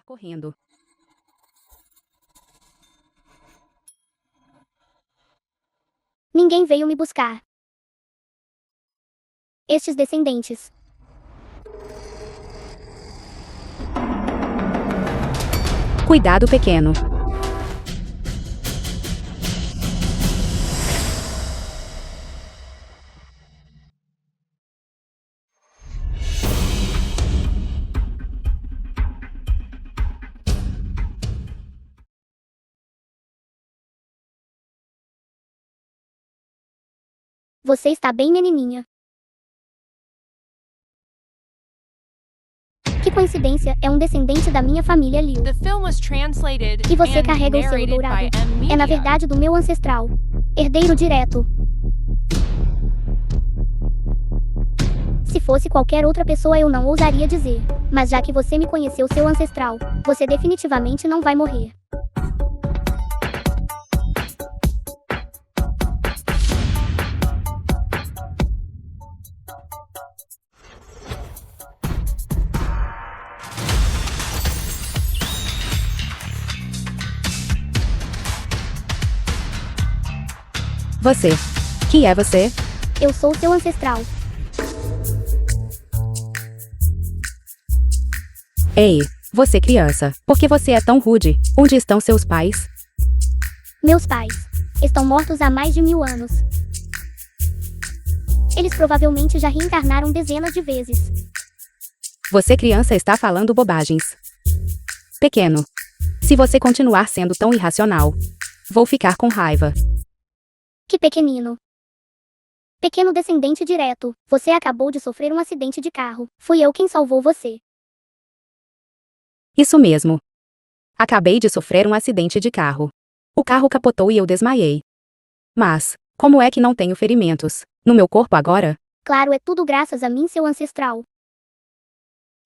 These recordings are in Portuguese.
correndo. Ninguém veio me buscar. Estes descendentes. Cuidado, pequeno. Você está bem, menininha? Que coincidência, é um descendente da minha família Liu. The film was translated E você and carrega o seu narrated dourado. by M. Media. É na verdade do meu ancestral. Herdeiro direto. Se fosse qualquer outra pessoa eu não ousaria dizer. Mas já que você me conheceu seu ancestral, você definitivamente não vai morrer. Você. Que é você? Eu sou seu ancestral. Ei, você criança. Por que você é tão rude? Onde estão seus pais? Meus pais estão mortos há mais de 1000 anos. Eles provavelmente já reencarnaram dezenas de vezes. Você criança está falando bobagens. Pequeno. Se você continuar sendo tão irracional, vou ficar com raiva. Que pequenino. Pequeno descendente direto, você acabou de sofrer um acidente de carro. Fui eu quem salvou você. Isso mesmo. Acabei de sofrer um acidente de carro. O carro capotou e eu desmaiei. Mas, como é que não tenho ferimentos no meu corpo agora? Claro, é tudo graças a mim, seu ancestral.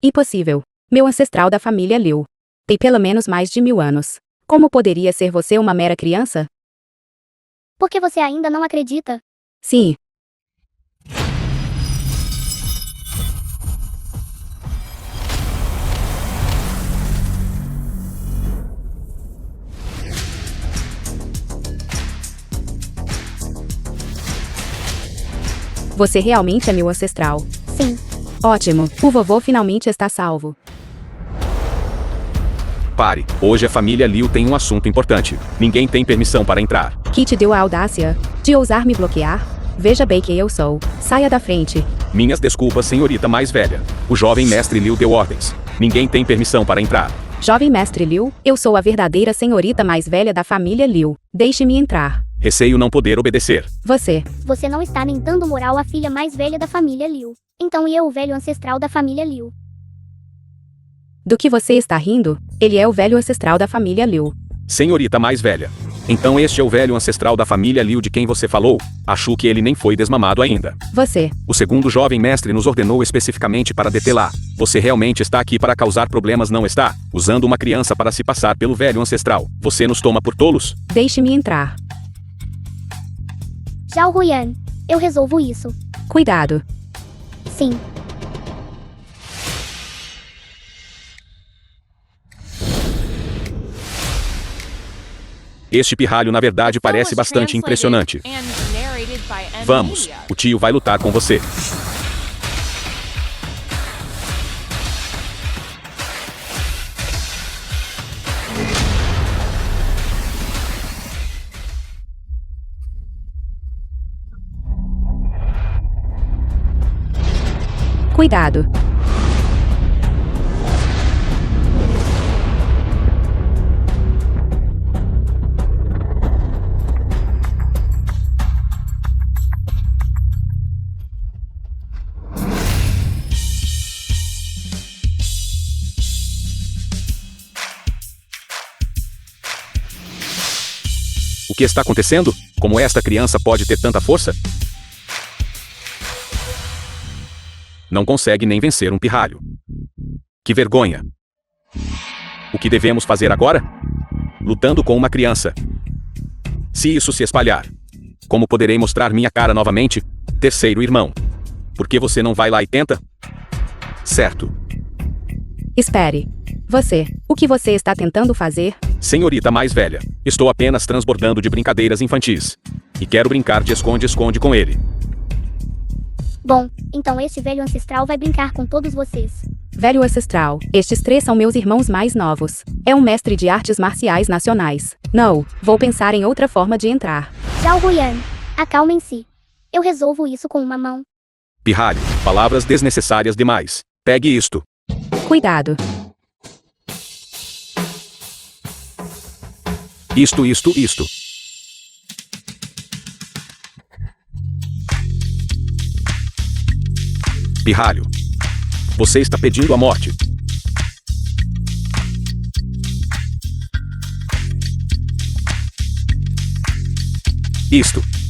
Impossível. Meu ancestral da família Liu tem pelo menos mais de 1000 anos. Como poderia ser você uma mera criança? Por que você ainda não acredita? Sim. Você realmente é meu ancestral. Sim. Ótimo, o vovô finalmente está salvo. Pare, hoje a família Liu tem um assunto importante. Ninguém tem permissão para entrar. Que te deu a audácia de ousar me bloquear? Veja bem quem eu sou. Saia da frente. Minhas desculpas, senhorita mais velha. O jovem mestre Liu deu ordens. Ninguém tem permissão para entrar. Jovem mestre Liu, eu sou a verdadeira senhorita mais velha da família Liu. Deixe-me entrar. Receio não poder obedecer. Você não está nem dando moral à filha mais velha da família Liu. Então e eu, o velho ancestral da família Liu? Do que você está rindo? Ele é o velho ancestral da família Liu. Senhorita mais velha. Então este é o velho ancestral da família Liu de quem você falou? Acho que ele nem foi desmamado ainda. O segundo jovem mestre nos ordenou especificamente para detê-la. Você realmente está aqui para causar problemas, não está? Usando uma criança para se passar pelo velho ancestral. Você nos toma por tolos? Deixe-me entrar. Zhao Ruyan, eu resolvo isso. Cuidado. Sim. Este pirralho na verdade parece bastante impressionante. Vamos, o tio vai lutar com você. Cuidado. O que está acontecendo? Como esta criança pode ter tanta força? Não consegue nem vencer um pirralho. Que vergonha! O que devemos fazer agora? Lutando com uma criança. Se isso se espalhar, como poderei mostrar minha cara novamente? Terceiro irmão. Por que você não vai lá e tenta? Certo. Espere. O que você está tentando fazer? Senhorita mais velha, estou apenas transbordando de brincadeiras infantis. E quero brincar de esconde-esconde com ele. Bom, então este velho ancestral vai brincar com todos vocês. Velho ancestral, estes 3 são meus irmãos mais novos. É um mestre de artes marciais nacionais. Não, vou pensar em outra forma de entrar. Zhao Huyan, acalmem-se. Eu resolvo isso com uma mão. Pirralho, palavras desnecessárias demais. Pegue isto. Cuidado. Isto. Pirralho, você está pedindo a morte.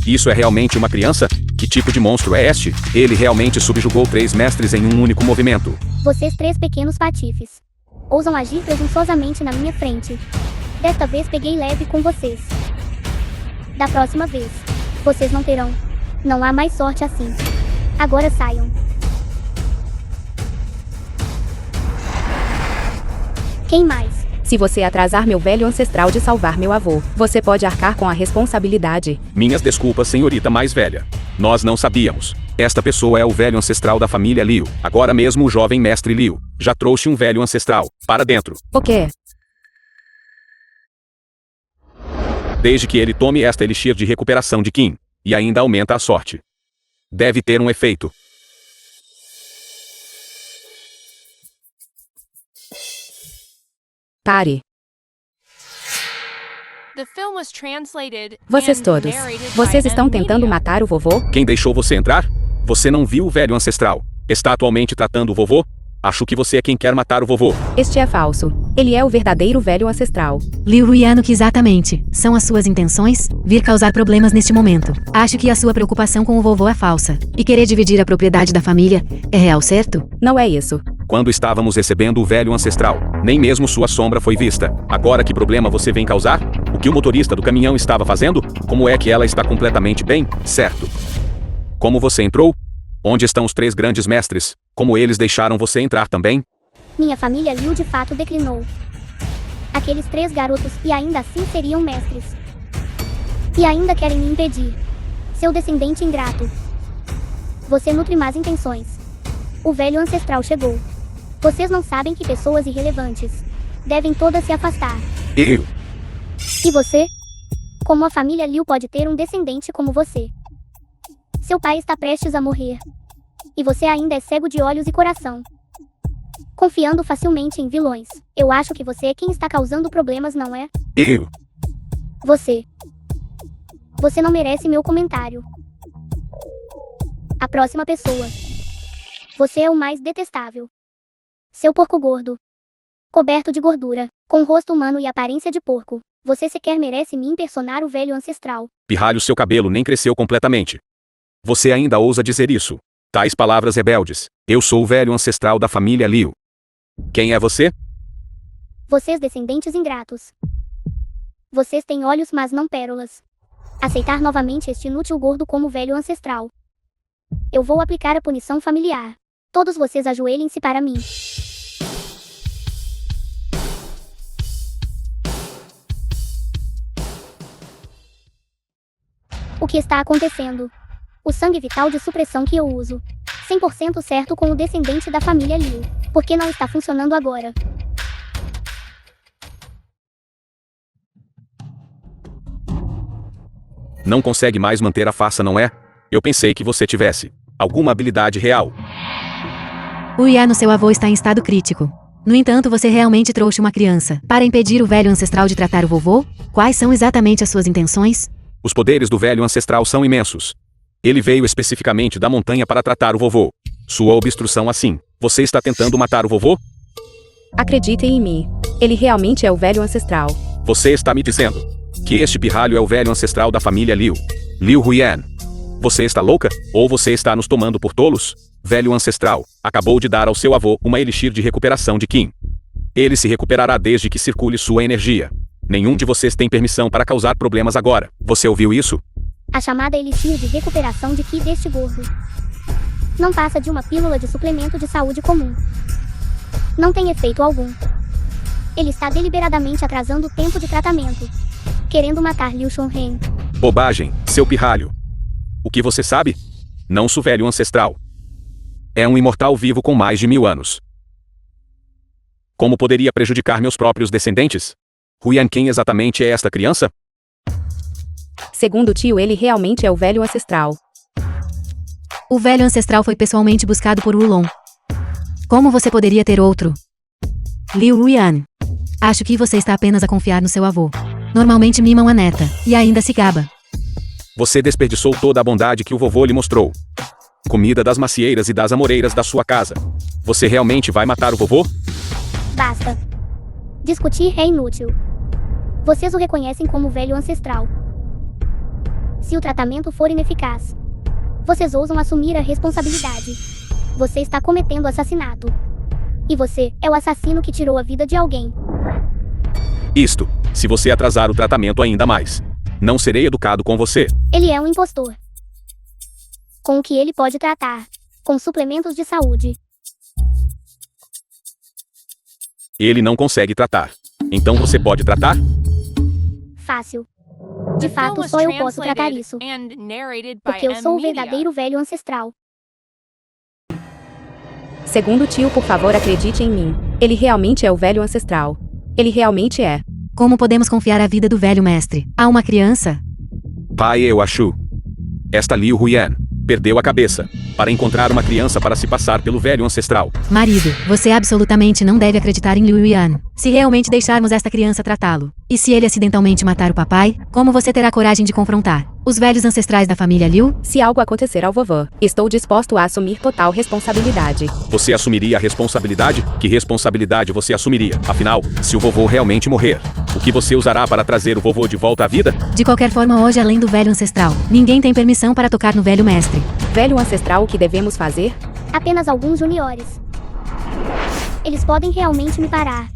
Isso é realmente uma criança? Que tipo de monstro é este? Ele realmente subjugou 3 mestres em um único movimento. Vocês 3 pequenos patifes ousam agir presunçosamente na minha frente. Desta vez peguei leve com vocês. Da próxima vez, vocês não terão. Não há mais sorte assim. Agora saiam. Quem mais? Se você atrasar meu velho ancestral de salvar meu avô, você pode arcar com a responsabilidade. Minhas desculpas, senhorita mais velha. Nós não sabíamos. Esta pessoa é o velho ancestral da família Liu. Agora mesmo o jovem mestre Liu já trouxe um velho ancestral para dentro. O quê? Desde que ele tome esta elixir de recuperação de Qin, e ainda aumenta a sorte. Deve ter um efeito. Pare. Vocês todos. Vocês estão tentando matar o vovô? Quem deixou você entrar? Você não viu o velho ancestral? Está atualmente tratando o vovô? Acho que você é quem quer matar o vovô. Este é falso. Ele é o verdadeiro velho ancestral. Liu Ruiano, que exatamente são as suas intenções? Vir causar problemas neste momento. Acho que a sua preocupação com o vovô é falsa. E querer dividir a propriedade da família é real, certo? Não é isso. Quando estávamos recebendo o velho ancestral, nem mesmo sua sombra foi vista. Agora que problema você vem causar? O que o motorista do caminhão estava fazendo? Como é que ela está completamente bem? Certo. Como você entrou? Onde estão os 3 grandes mestres? Como eles deixaram você entrar também? Minha família Liu de fato declinou. Aqueles 3 garotos e ainda assim seriam mestres. E ainda querem me impedir. Seu descendente ingrato. Você nutre más intenções. O velho ancestral chegou. Vocês não sabem que pessoas irrelevantes devem todas se afastar. Eu. E você? Como a família Liu pode ter um descendente como você? Seu pai está prestes a morrer. E você ainda é cego de olhos e coração. Confiando facilmente em vilões. Eu acho que você é quem está causando problemas, não é? Eu. Você. Você não merece meu comentário. A próxima pessoa. Você é o mais detestável. Seu porco gordo. Coberto de gordura, com rosto humano e aparência de porco. Você sequer merece me impersonar o velho ancestral. Pirralho, seu cabelo nem cresceu completamente. Você ainda ousa dizer isso? Tais palavras rebeldes. Eu sou o velho ancestral da família Liu. Quem é você? Vocês descendentes ingratos. Vocês têm olhos, mas não pérolas. Aceitar novamente este inútil gordo como velho ancestral. Eu vou aplicar a punição familiar. Todos vocês ajoelhem-se para mim. O que está acontecendo? O sangue vital de supressão que eu uso. 100% certo com o descendente da família Liu. Por que não está funcionando agora? Não consegue mais manter a farsa, não é? Eu pensei que você tivesse alguma habilidade real. Ruiano, seu avô está em estado crítico. No entanto, você realmente trouxe uma criança para impedir o velho ancestral de tratar o vovô? Quais são exatamente as suas intenções? Os poderes do velho ancestral são imensos. Ele veio especificamente da montanha para tratar o vovô. Sua obstrução assim. Você está tentando matar o vovô? Acreditem em mim. Ele realmente é o velho ancestral. Você está me dizendo que este pirralho é o velho ancestral da família Liu. Liu Ruian. Você está louca? Ou você está nos tomando por tolos? Velho ancestral acabou de dar ao seu avô uma elixir de recuperação de Qin. Ele se recuperará desde que circule sua energia. Nenhum de vocês tem permissão para causar problemas agora. Você ouviu isso? A chamada elixir de recuperação de Qi deste gordo não passa de uma pílula de suplemento de saúde comum. Não tem efeito algum. Ele está deliberadamente atrasando o tempo de tratamento, querendo matar Liu Shunren. Bobagem, seu pirralho. O que você sabe? Não sou velho ancestral. É um imortal vivo com mais de 1000 anos. Como poderia prejudicar meus próprios descendentes? Huyan, quem exatamente é esta criança? Segundo o tio, ele realmente é o velho ancestral. O velho ancestral foi pessoalmente buscado por Wulong. Como você poderia ter outro? Liu Huyan. Acho que você está apenas a confiar no seu avô. Normalmente mimam a neta, e ainda se gaba. Você desperdiçou toda a bondade que o vovô lhe mostrou. Comida das macieiras e das amoreiras da sua casa. Você realmente vai matar o vovô? Basta. Discutir é inútil. Vocês o reconhecem como velho ancestral. Se o tratamento for ineficaz, vocês ousam assumir a responsabilidade. Você está cometendo assassinato. E você é o assassino que tirou a vida de alguém. Isto, se você atrasar o tratamento ainda mais. Não serei educado com você. Ele é um impostor. Com o que ele pode tratar? Com suplementos de saúde. Ele não consegue tratar. Então você pode tratar? Fácil. De fato, só eu posso tratar isso. Porque eu sou o verdadeiro velho ancestral. Segundo o tio, por favor, acredite em mim. Ele realmente é o velho ancestral. Ele realmente é. Como podemos confiar a vida do velho mestre a uma criança? Pai, eu acho. Esta Liu Huyan perdeu a cabeça para encontrar uma criança para se passar pelo velho ancestral. Marido, você absolutamente não deve acreditar em Liu Huyan. Se realmente deixarmos esta criança tratá-lo, e se ele acidentalmente matar o papai, como você terá coragem de confrontar os velhos ancestrais da família Liu? Se algo acontecer ao vovô, estou disposto a assumir total responsabilidade. Você assumiria a responsabilidade? Que responsabilidade você assumiria? Afinal, se o vovô realmente morrer, o que você usará para trazer o vovô de volta à vida? De qualquer forma, hoje, além do velho ancestral, ninguém tem permissão para tocar no velho mestre. Velho ancestral, o que devemos fazer? Apenas alguns juniores. Eles podem realmente me parar.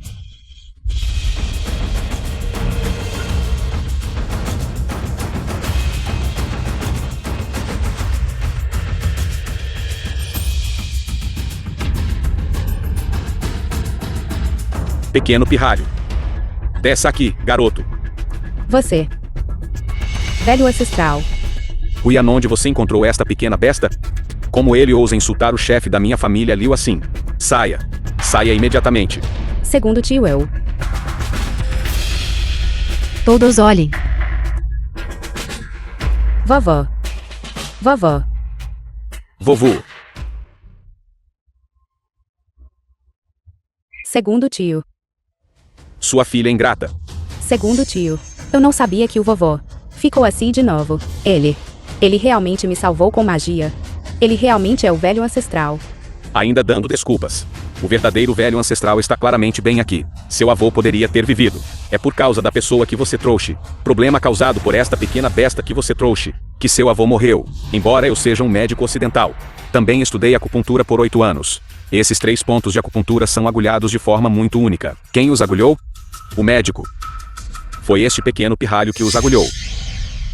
Pequeno pirralho. Desça aqui, garoto. Você. Velho ancestral. Huyan, onde você encontrou esta pequena besta? Como ele ousa insultar o chefe da minha família Liu assim? Saia. Saia imediatamente. Segundo tio, eu. Todos olhem. Vovó. Vovó. Vovô. Segundo tio. Sua filha ingrata. Segundo tio. Eu não sabia que o vovô ficou assim de novo. Ele realmente me salvou com magia. Ele realmente é o velho ancestral. Ainda dando desculpas. O verdadeiro velho ancestral está claramente bem aqui. Seu avô poderia ter vivido. É por causa da pessoa que você trouxe. Problema causado por esta pequena besta que você trouxe, que seu avô morreu. Embora eu seja um médico ocidental, também estudei acupuntura por 8 anos. Esses 3 pontos de acupuntura são agulhados de forma muito única. Quem os agulhou? O médico. Foi este pequeno pirralho que os agulhou.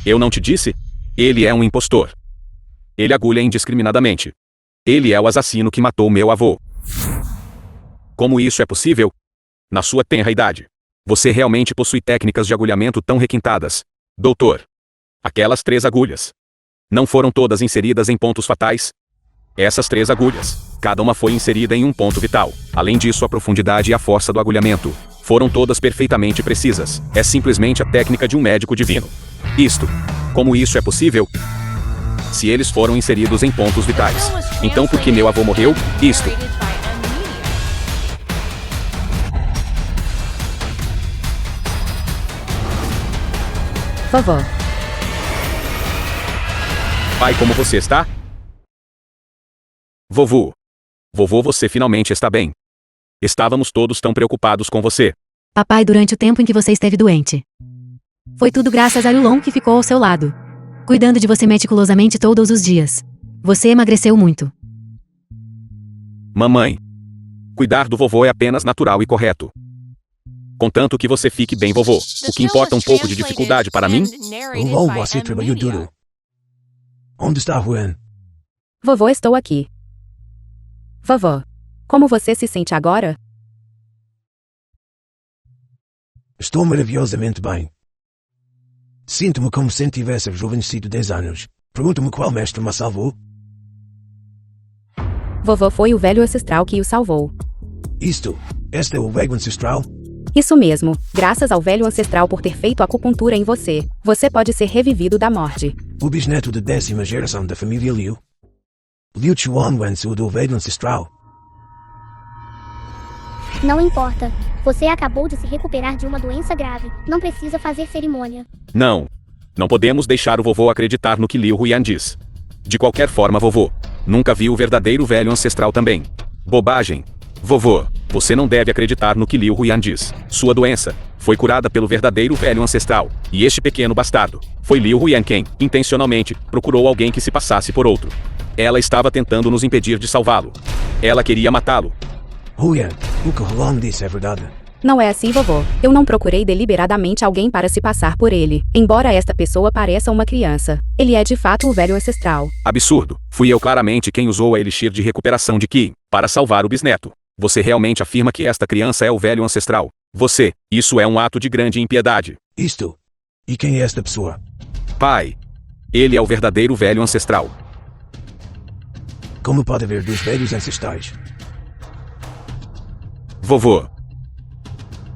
Eu não te disse? Ele é um impostor. Ele agulha indiscriminadamente. Ele é o assassino que matou meu avô. Como isso é possível? Na sua tenra idade. Você realmente possui técnicas de agulhamento tão requintadas. Doutor. Aquelas 3 agulhas. Não foram todas inseridas em pontos fatais? Essas 3 agulhas, cada uma foi inserida em um ponto vital. Além disso, a profundidade e a força do agulhamento foram todas perfeitamente precisas. É simplesmente a técnica de um médico divino. Como isso é possível? Se eles foram inseridos em pontos vitais, então por que meu avô morreu? Vovó. Pai, como você está? Vovô. Vovô, você finalmente está bem. Estávamos todos tão preocupados com você. Papai, durante o tempo em que você esteve doente. Foi tudo graças a Wulong que ficou ao seu lado, cuidando de você meticulosamente todos os dias. Você emagreceu muito. Mamãe. Cuidar do vovô é apenas natural e correto. Contanto que você fique bem, vovô. O que importa um pouco de dificuldade para mim? Onde está Huyan? Vovô, estou aqui. Vovó. Como você se sente agora? Estou maravilhosamente bem. Sinto-me como se tivesse rejuvenescido 10 anos. Pergunto-me qual mestre me salvou? Vovô foi o velho ancestral que o salvou. Este é o velho ancestral? Isso mesmo, graças ao velho ancestral por ter feito acupuntura em você, você pode ser revivido da morte. O bisneto de 10ª geração da família Liu. Liu Chuan Wensu do velho ancestral. Não importa. Você acabou de se recuperar de uma doença grave. Não precisa fazer cerimônia. Não. Não podemos deixar o vovô acreditar no que Liu Huyan diz. De qualquer forma, vovô, nunca vi o verdadeiro velho ancestral também. Bobagem. Vovô, você não deve acreditar no que Liu Huyan diz. Sua doença foi curada pelo verdadeiro velho ancestral. E este pequeno bastardo foi Liu Huyan quem, intencionalmente, procurou alguém que se passasse por outro. Ela estava tentando nos impedir de salvá-lo. Ela queria matá-lo. Huyan, o que Huang disse é verdade. Não é assim, vovô. Eu não procurei deliberadamente alguém para se passar por ele. Embora esta pessoa pareça uma criança, ele é de fato o velho ancestral. Absurdo. Fui eu claramente quem usou a elixir de recuperação de Qi para salvar o bisneto. Você realmente afirma que esta criança é o velho ancestral? Isso é um ato de grande impiedade. E quem é esta pessoa? Pai. Ele é o verdadeiro velho ancestral. Como pode haver dos velhos ancestrais? Vovô.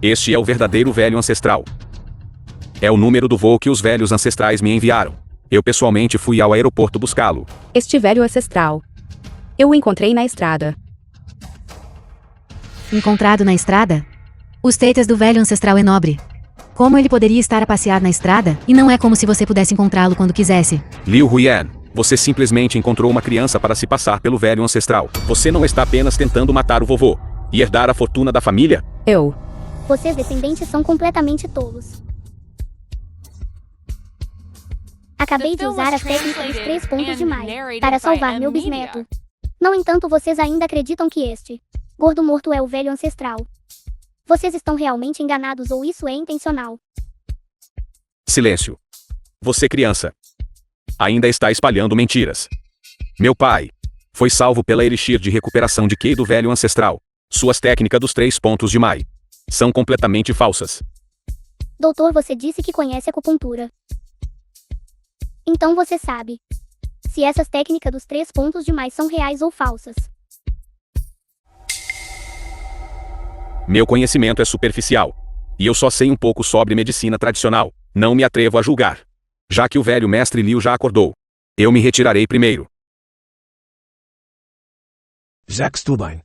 Este é o verdadeiro velho ancestral. É o número do voo que os velhos ancestrais me enviaram. Eu pessoalmente fui ao aeroporto buscá-lo. Este velho ancestral. Eu o encontrei na estrada. Encontrado na estrada? O status do velho ancestral é nobre. Como ele poderia estar a passear na estrada? E não é como se você pudesse encontrá-lo quando quisesse. Liu Huyan, você simplesmente encontrou uma criança para se passar pelo velho ancestral. Você não está apenas tentando matar o vovô e herdar a fortuna da família? Vocês descendentes são completamente tolos. Acabei de usar as técnicas dos 3 pontos de Mai para salvar meu bisneto. No entanto, vocês ainda acreditam que este gordo morto é o velho ancestral. Vocês estão realmente enganados ou isso é intencional? Silêncio. Você, criança, ainda está espalhando mentiras. Meu pai foi salvo pela elixir de recuperação de Qi do velho ancestral. Suas técnicas dos 3 pontos de Mai são completamente falsas. Doutor, você disse que conhece acupuntura. Então você sabe se essas técnicas dos 3 pontos de Mai são reais ou falsas. Meu conhecimento é superficial. E eu só sei um pouco sobre medicina tradicional. Não me atrevo a julgar. Já que o velho mestre Liu já acordou, eu me retirarei primeiro. Já que estou bem.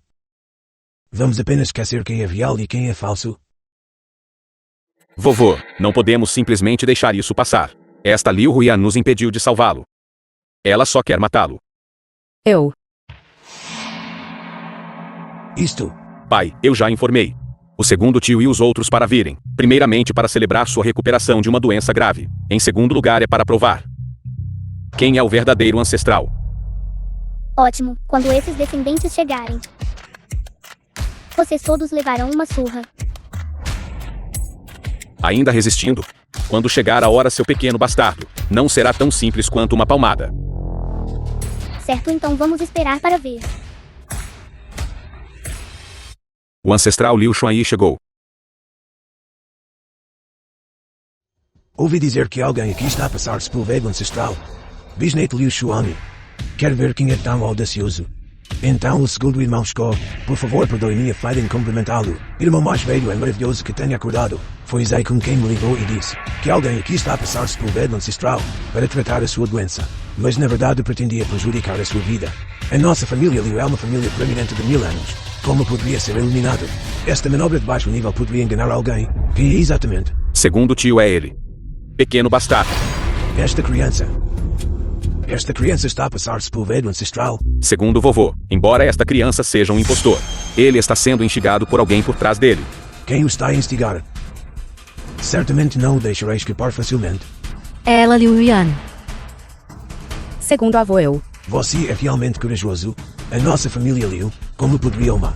Vamos apenas esquecer quem é real e quem é falso? Vovô, não podemos simplesmente deixar isso passar. Esta Liu Huyan nos impediu de salvá-lo. Ela só quer matá-lo. Pai, eu já informei o segundo tio e os outros para virem. Primeiramente para celebrar sua recuperação de uma doença grave. Em segundo lugar é para provar quem é o verdadeiro ancestral. Ótimo, quando esses descendentes chegarem, vocês todos levarão uma surra. Ainda resistindo? Quando chegar a hora, seu pequeno bastardo, não será tão simples quanto uma palmada. Certo, então vamos esperar para ver. O ancestral Liu Shuai chegou. Ouvi dizer que alguém aqui está a passar-se pelo velho ancestral. Bisneto Liu Shuai. Quero ver quem é tão audacioso. Então o segundo irmão chegou. Por favor, perdoe minha falha em cumprimentá-lo. Irmão mais velho é maravilhoso que tenha acordado. Foi Zay com quem me ligou e disse que alguém aqui está a passar-se pelo velho ancestral para tratar a sua doença. Mas na verdade pretendia prejudicar a sua vida. A nossa família Liu é uma família proeminente de 1000 anos. Como poderia ser eliminado? Esta manobra de baixo nível poderia enganar alguém. Quem é exatamente? Segundo tio é ele. Pequeno bastardo. Esta criança está a passar-se pelo velho ancestral. Segundo vovô, embora esta criança seja um impostor, ele está sendo instigado por alguém por trás dele. Quem o está a instigar? Certamente não o deixarei escapar facilmente. É ela, Liu Huyan. Segundo avô, Você é realmente corajoso. A nossa família Liu, como poderia uma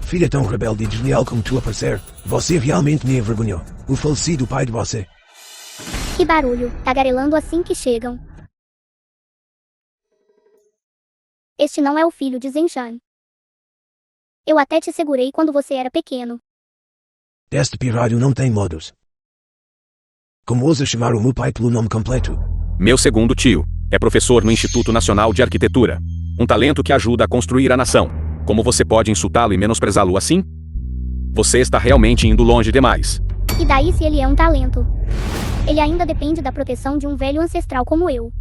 filha tão rebelde e desleal como tu aparecer? Você realmente me envergonhou. O falecido pai de você. Que barulho, tagarelando assim que chegam. Este não é o filho de Zenshan. Eu até te segurei quando você era pequeno. Este pirralho não tem modos. Como ousa chamar o meu pai pelo nome completo? Meu segundo tio é professor no Instituto Nacional de Arquitetura. Um talento que ajuda a construir a nação. Como você pode insultá-lo e menosprezá-lo assim? Você está realmente indo longe demais. E daí se ele é um talento? Ele ainda depende da proteção de um velho ancestral como eu.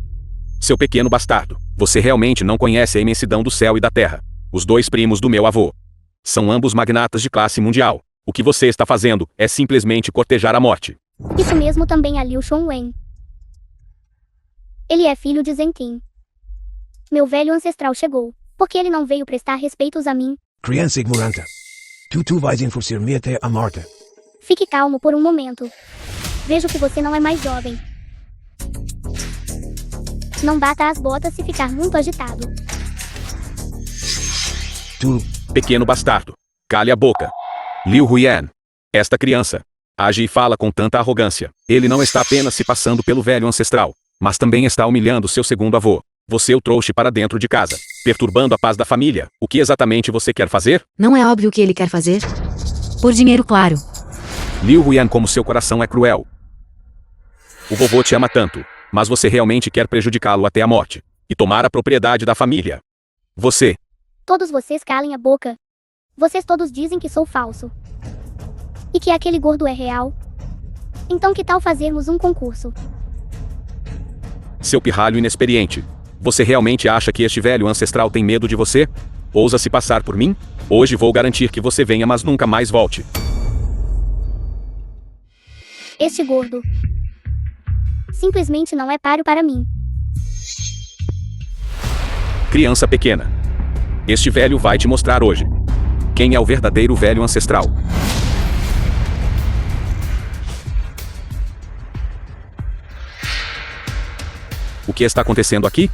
Seu pequeno bastardo, você realmente não conhece a imensidão do céu e da terra. Os dois primos do meu avô são ambos magnatas de classe mundial. O que você está fazendo é simplesmente cortejar a morte. Isso mesmo também a Liu Shunwen. Ele é filho de Zhen Qin. Meu velho ancestral chegou. Por que ele não veio prestar respeitos a mim? Criança ignorante. Tu vais enfurecer-me até a morte. Fique calmo por um momento. Vejo que você não é mais jovem. Não bata as botas se ficar muito agitado. Tu, Pequeno bastardo, cale a boca. Liu Huyan. Esta criança age e fala com tanta arrogância. Ele não está apenas se passando pelo velho ancestral, mas também está humilhando seu segundo avô. Você o trouxe para dentro de casa, perturbando a paz da família. O que exatamente você quer fazer? Não é óbvio o que ele quer fazer? Por dinheiro, claro. Liu Huyan, como seu coração é cruel. O vovô te ama tanto, mas você realmente quer prejudicá-lo até a morte e tomar a propriedade da família. Você. Todos vocês calem a boca. Vocês todos dizem que sou falso. E que aquele gordo é real. Então que tal fazermos um concurso? Seu pirralho inexperiente. Você realmente acha que este velho ancestral tem medo de você? Ousa se passar por mim? Hoje vou garantir que você venha, mas nunca mais volte. Este gordo simplesmente não é páreo para mim. Criança pequena. Este velho vai te mostrar hoje quem é o verdadeiro velho ancestral. O que está acontecendo aqui?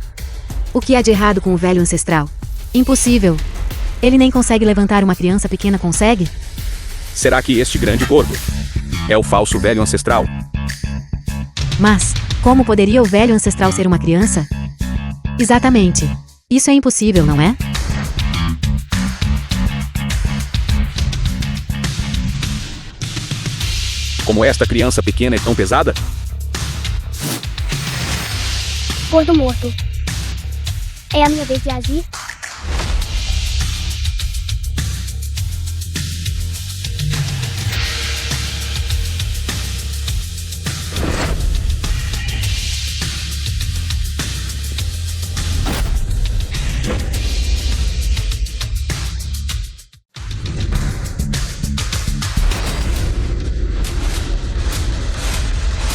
O que há de errado com o velho ancestral? Impossível. Ele nem consegue levantar, uma criança pequena consegue? Será que este grande gordo é o falso velho ancestral? Mas, como poderia o velho ancestral ser uma criança? Exatamente. Isso é impossível, não é? Como esta criança pequena é tão pesada? Gordo morto. É a minha vez de agir?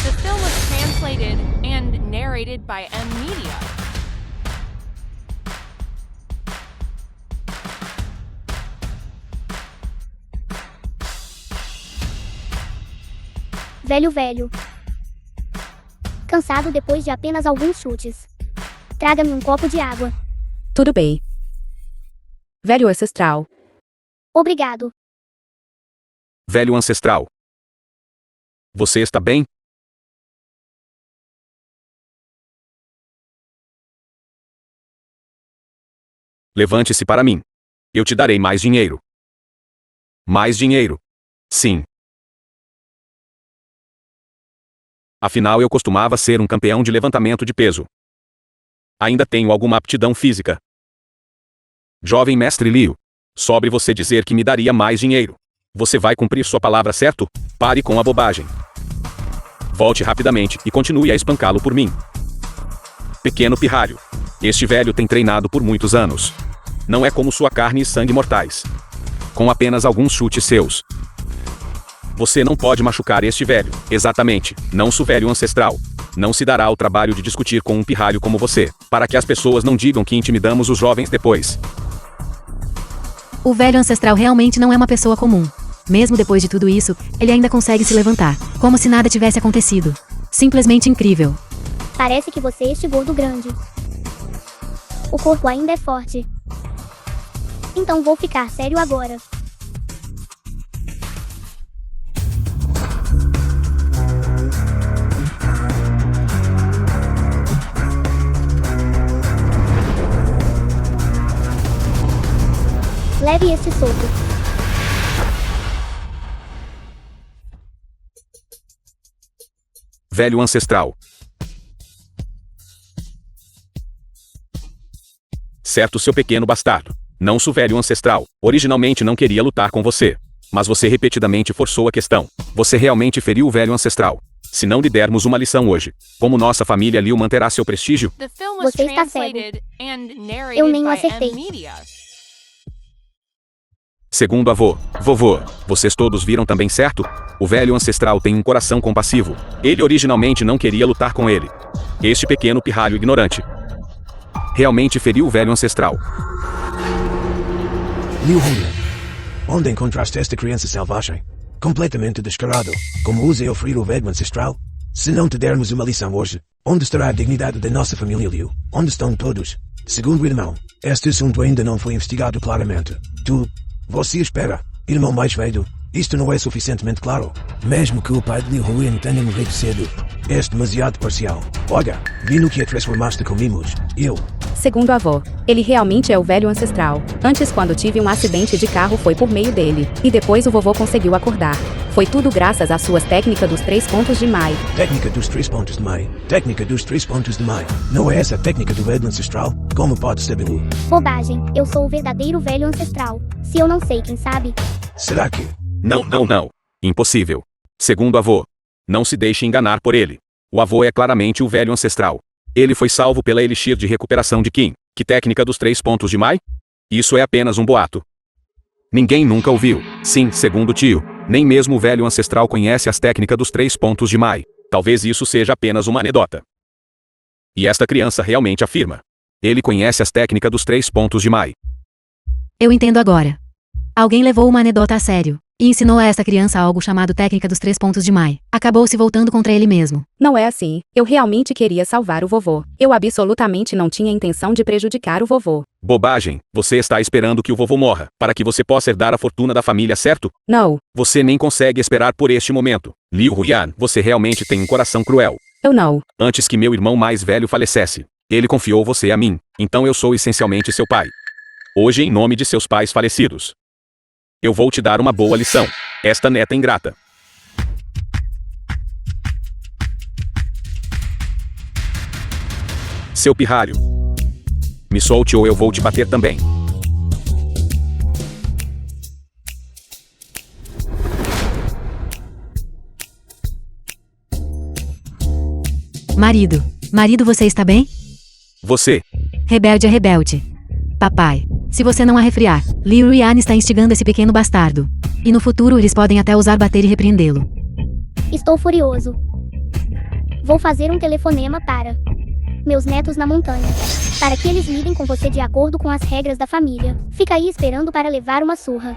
The film was translated and narrated by M Media. Velho. Cansado depois de apenas alguns chutes. Traga-me um copo de água. Tudo bem. Velho ancestral. Obrigado. Velho ancestral. Você está bem? Levante-se para mim. Eu te darei mais dinheiro. Mais dinheiro. Sim. Afinal, eu costumava ser um campeão de levantamento de peso. Ainda tenho alguma aptidão física. Jovem mestre Liu, sobre você dizer que me daria mais dinheiro. Você vai cumprir sua palavra, certo? Pare com a bobagem. Volte rapidamente e continue a espancá-lo por mim. Pequeno pirralho. Este velho tem treinado por muitos anos. Não é como sua carne e sangue mortais. Com apenas alguns chutes seus. Você não pode machucar este velho. Exatamente, não sou velho ancestral. Não se dará o trabalho de discutir com um pirralho como você, para que as pessoas não digam que intimidamos os jovens depois. O velho ancestral realmente não é uma pessoa comum. Mesmo depois de tudo isso, ele ainda consegue se levantar, como se nada tivesse acontecido. Simplesmente incrível. Parece que você é este gordo grande. O corpo ainda é forte. Então vou ficar sério agora. Leve este soco. velho ancestral. Certo, seu pequeno bastardo. Não sou velho ancestral. Originalmente não queria lutar com você. Mas você repetidamente forçou a questão. Você realmente feriu o velho ancestral. Se não lhe dermos uma lição hoje, como nossa família Liu manterá seu prestígio? Você está cego. Eu nem o acertei. Segundo avô, vovô, vocês todos viram também, certo? O velho ancestral tem um coração compassivo. Ele originalmente não queria lutar com ele. Este pequeno pirralho ignorante realmente feriu o velho ancestral. Liu Hongyuan, onde encontraste esta criança selvagem? Completamente descarado. Como usa eu ferir o velho ancestral? Se não te dermos uma lição hoje, onde estará a dignidade da nossa família Liu? Onde estão todos? Segundo irmão, este assunto ainda não foi investigado claramente. Você espera, irmão mais velho, isto não é suficientemente claro. Mesmo que o pai de Liu Huyan tenha morrido cedo, és demasiado parcial. Olha, vi no que a transformaste com mimos. Segundo avô, ele realmente é o velho ancestral. Antes, quando tive um acidente de carro, foi por meio dele. E depois o vovô conseguiu acordar. Foi tudo graças às suas técnicas dos 3 pontos de Mai. Técnica dos 3 pontos de Mai. Técnica dos 3 pontos de Mai. Não é essa a técnica do velho ancestral? Como pode sabê-lo? Bobagem, eu sou o verdadeiro velho ancestral. Se eu não sei, quem sabe? Será que? Não. Impossível. Segundo avô, não se deixe enganar por ele. O avô é claramente o velho ancestral. Ele foi salvo pela elixir de recuperação de Qin. Que técnica dos 3 pontos de Mai? Isso é apenas um boato. Ninguém nunca ouviu. Sim, segundo o tio, nem mesmo o velho ancestral conhece as técnicas dos 3 pontos de Mai. Talvez isso seja apenas uma anedota. E esta criança realmente afirma. Ele conhece as técnicas dos 3 pontos de Mai. Eu entendo agora. Alguém levou uma anedota a sério e ensinou a esta criança algo chamado técnica dos 3 pontos de Mai. Acabou se voltando contra ele mesmo. Não é assim. Eu realmente queria salvar o vovô. Eu absolutamente não tinha intenção de prejudicar o vovô. Bobagem. Você está esperando que o vovô morra, para que você possa herdar a fortuna da família, certo? Não. Você nem consegue esperar por este momento. Liu Huyan, você realmente tem um coração cruel. Eu não. Antes que meu irmão mais velho falecesse, ele confiou você a mim. Então eu sou essencialmente seu pai. Hoje, em nome de seus pais falecidos, eu vou te dar uma boa lição. Esta neta ingrata. Seu pirralho. Me solte ou eu vou te bater também. Marido, você está bem? Você. Rebelde é rebelde. Papai, se você não arrefriar, Liu Huyan está instigando esse pequeno bastardo. E no futuro eles podem até ousar bater e repreendê-lo. Estou furioso. Vou fazer um telefonema para meus netos na montanha, para que eles lidem com você de acordo com as regras da família. Fica aí esperando para levar uma surra.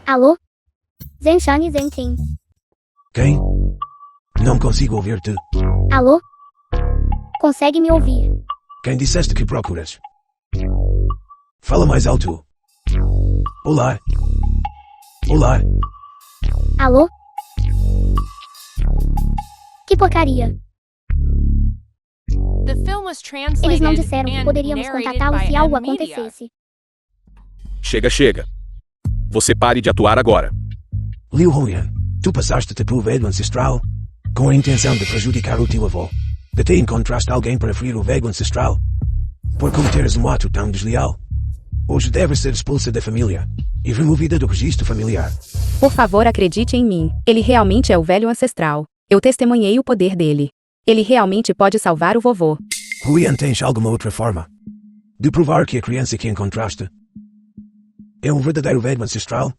Alô? Zenshan e Zentin. Quem? Não consigo ouvir-te. Alô? Consegue me ouvir? Quem disseste que procuras? Fala mais alto. Olá. Alô? Que porcaria. Eles não disseram que poderíamos contatá-los se algo acontecesse. Chega. Você pare de atuar agora. Liu Huyan, tu passaste-te pelo velho ancestral com a intenção de prejudicar o teu avô. Até encontraste alguém para ferir o velho ancestral. Por cometeres um ato tão desleal, hoje deve ser expulsa da família e removida do registro familiar. Por favor, acredite em mim. Ele realmente é o velho ancestral. Eu testemunhei o poder dele. Ele realmente pode salvar o vovô. Huyan, tens alguma outra forma de provar que a criança que encontraste é um verdadeiro velho ancestral?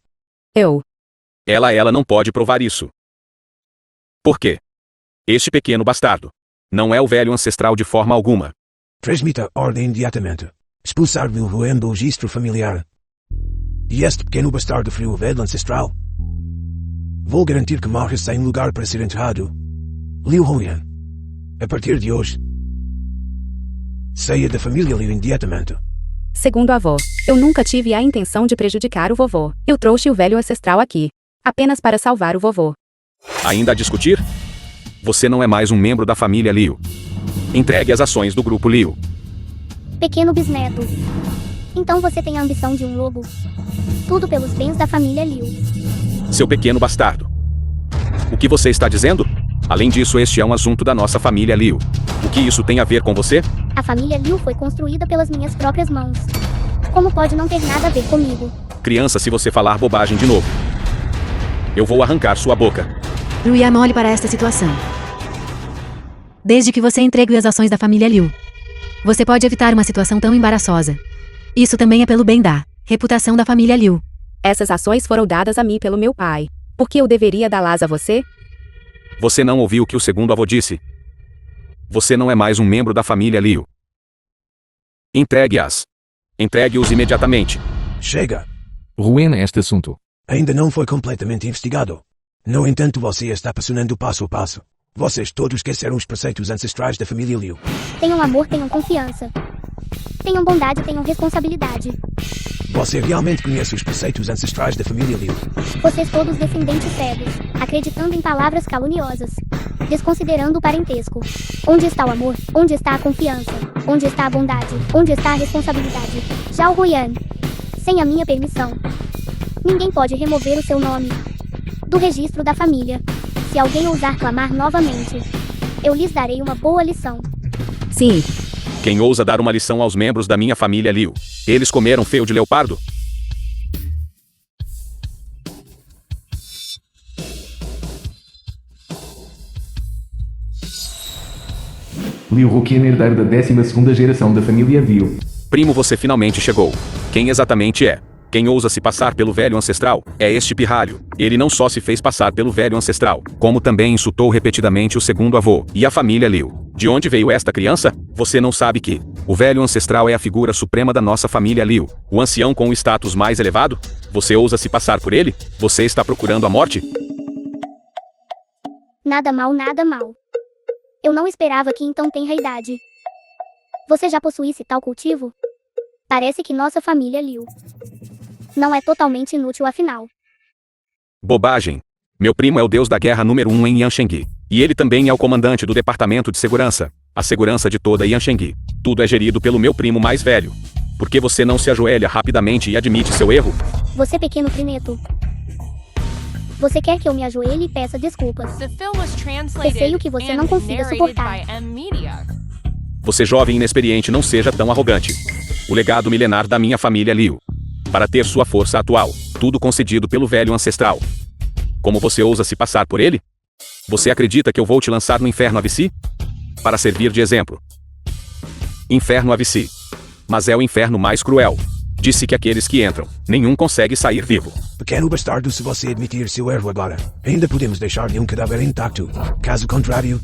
Ela não pode provar isso. Por quê? Este pequeno bastardo não é o velho ancestral de forma alguma. Transmita a ordem imediatamente. Expulsar Liu Huyan do registro familiar. E este pequeno bastardo feriu o velho ancestral. Vou garantir que morre sem lugar para ser enterrado. Liu Huyan, a partir de hoje, saia da família Liu imediatamente. Segundo a avó, eu nunca tive a intenção de prejudicar o vovô. Eu trouxe o velho ancestral aqui, apenas para salvar o vovô. Ainda a discutir? Você não é mais um membro da família Liu. Entregue as ações do grupo Liu. Pequeno bisneto. Então você tem a ambição de um lobo. Tudo pelos bens da família Liu. Seu pequeno bastardo. O que você está dizendo? Além disso, este é um assunto da nossa família Liu. O que isso tem a ver com você? A família Liu foi construída pelas minhas próprias mãos. Como pode não ter nada a ver comigo? Criança, se você falar bobagem de novo, eu vou arrancar sua boca. Ruian, olhe para esta situação. Desde que você entregue as ações da família Liu, você pode evitar uma situação tão embaraçosa. Isso também é pelo bem da reputação da família Liu. Essas ações foram dadas a mim pelo meu pai. Por que eu deveria dá-las a você? Você não ouviu o que o segundo avô disse? Você não é mais um membro da família Liu. Entregue-as. Entregue-os imediatamente. Chega. Ruena este assunto. Ainda não foi completamente investigado. No entanto, você está passando passo a passo. Vocês todos esqueceram os preceitos ancestrais da família Liu. Tenham amor, tenham confiança. Tenham bondade, tenham responsabilidade. Você realmente conhece os preceitos ancestrais da família Liu? Vocês todos descendentes cegos, acreditando em palavras caluniosas, desconsiderando o parentesco. Onde está o amor? Onde está a confiança? Onde está a bondade? Onde está a responsabilidade? Já o Ruian, sem a minha permissão, ninguém pode remover o seu nome do registro da família. Se alguém ousar clamar novamente, eu lhes darei uma boa lição. Sim. Quem ousa dar uma lição aos membros da minha família Liu? Eles comeram feio de leopardo? Liu Ruqian, herdeiro da 12ª geração da família Liu. Primo, você finalmente chegou. Quem exatamente é? Quem ousa se passar pelo velho ancestral? É este pirralho. Ele não só se fez passar pelo velho ancestral, como também insultou repetidamente o segundo avô e a família Liu. De onde veio esta criança? Você não sabe que o velho ancestral é a figura suprema da nossa família Liu, o ancião com o status mais elevado? Você ousa se passar por ele? Você está procurando a morte? Nada mal, nada mal. Eu não esperava que em tão tenra idade você já possuísse tal cultivo? Parece que nossa família Liu não é totalmente inútil afinal. Bobagem. Meu primo é o deus da guerra número 1 em Yanshengui. E ele também é o comandante do departamento de segurança. A segurança de toda Yanshengui. Tudo é gerido pelo meu primo mais velho. Por que você não se ajoelha rapidamente e admite seu erro? Você, pequeno trineto. Você quer que eu me ajoelhe e peça desculpas? The film was translated Receio que você não and consiga narrated suportar. by M Media. Você, jovem inexperiente, não seja tão arrogante. O legado milenar da minha família Liu. Para ter sua força atual, tudo concedido pelo velho ancestral. Como você ousa se passar por ele? Você acredita que eu vou te lançar no inferno Avici? Para servir de exemplo. Inferno Avici. Mas é o inferno mais cruel. Disse que aqueles que entram, nenhum consegue sair vivo. Pequeno bastardo, se você admitir seu erro agora, ainda podemos deixar-lhe um cadáver intacto. Caso contrário,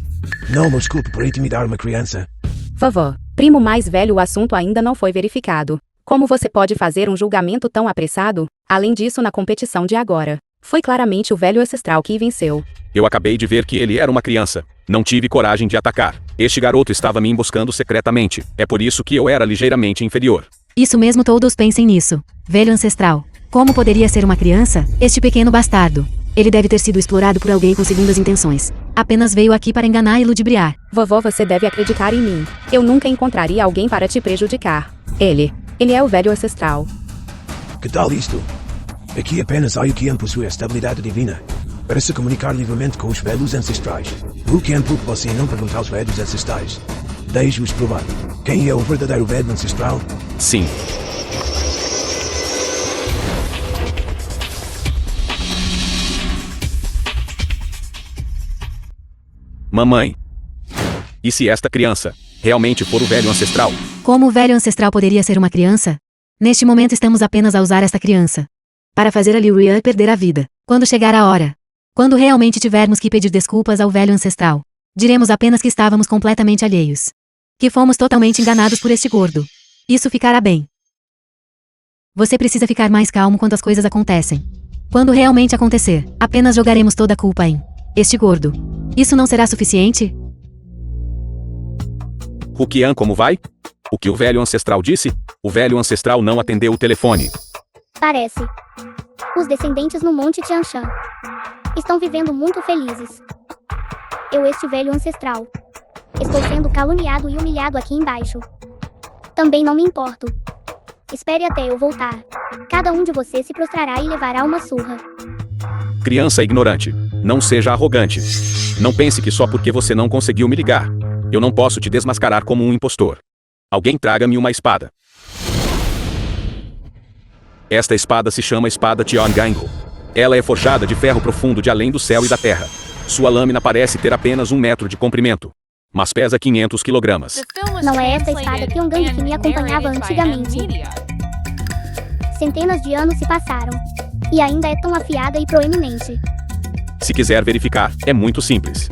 não nos culpe por intimidar uma criança. Vovó, primo mais velho, o assunto ainda não foi verificado. Como você pode fazer um julgamento tão apressado? Além disso, na competição de agora, foi claramente o velho ancestral que venceu. Eu acabei de ver que ele era uma criança. Não tive coragem de atacar. Este garoto estava me emboscando secretamente. É por isso que eu era ligeiramente inferior. Isso mesmo, todos pensem nisso. Velho ancestral. Como poderia ser uma criança? Este pequeno bastardo. Ele deve ter sido explorado por alguém com segundas intenções. Apenas veio aqui para enganar e ludibriar. Vovó, você deve acreditar em mim. Eu nunca encontraria alguém para te prejudicar. Ele é o velho ancestral. Que tal isto? Aqui apenas há o Qian possui a estabilidade divina para se comunicar livremente com os velhos ancestrais. O Qian, por que você não pergunta aos velhos ancestrais? Deixe-os provar. Quem é o verdadeiro velho ancestral? Sim. Mamãe. E se esta criança realmente for o velho ancestral? Como o velho ancestral poderia ser uma criança? Neste momento estamos apenas a usar esta criança para fazer a Liu Ruian perder a vida. Quando chegar a hora, quando realmente tivermos que pedir desculpas ao velho ancestral, diremos apenas que estávamos completamente alheios. Que fomos totalmente enganados por este gordo. Isso ficará bem. Você precisa ficar mais calmo quando as coisas acontecem. Quando realmente acontecer, apenas jogaremos toda a culpa em este gordo. Isso não será suficiente? Ruqian, como vai? O que o velho ancestral disse? O velho ancestral não atendeu o telefone. Parece. Os descendentes no Monte Tianshan estão vivendo muito felizes. Eu, este velho ancestral, estou sendo caluniado e humilhado aqui embaixo. Também não me importo. Espere até eu voltar. Cada um de vocês se prostrará e levará uma surra. Criança ignorante. Não seja arrogante. Não pense que só porque você não conseguiu me ligar, eu não posso te desmascarar como um impostor. Alguém traga-me uma espada. Esta espada se chama Espada Tiongangol. Ela é forjada de ferro profundo de além do céu e da terra. Sua lâmina parece ter apenas 1 metro de comprimento, mas pesa 500 quilogramas. Não é essa espada Tiongangol que me acompanhava antigamente. Centenas de anos se passaram. E ainda é tão afiada e proeminente. Se quiser verificar, é muito simples.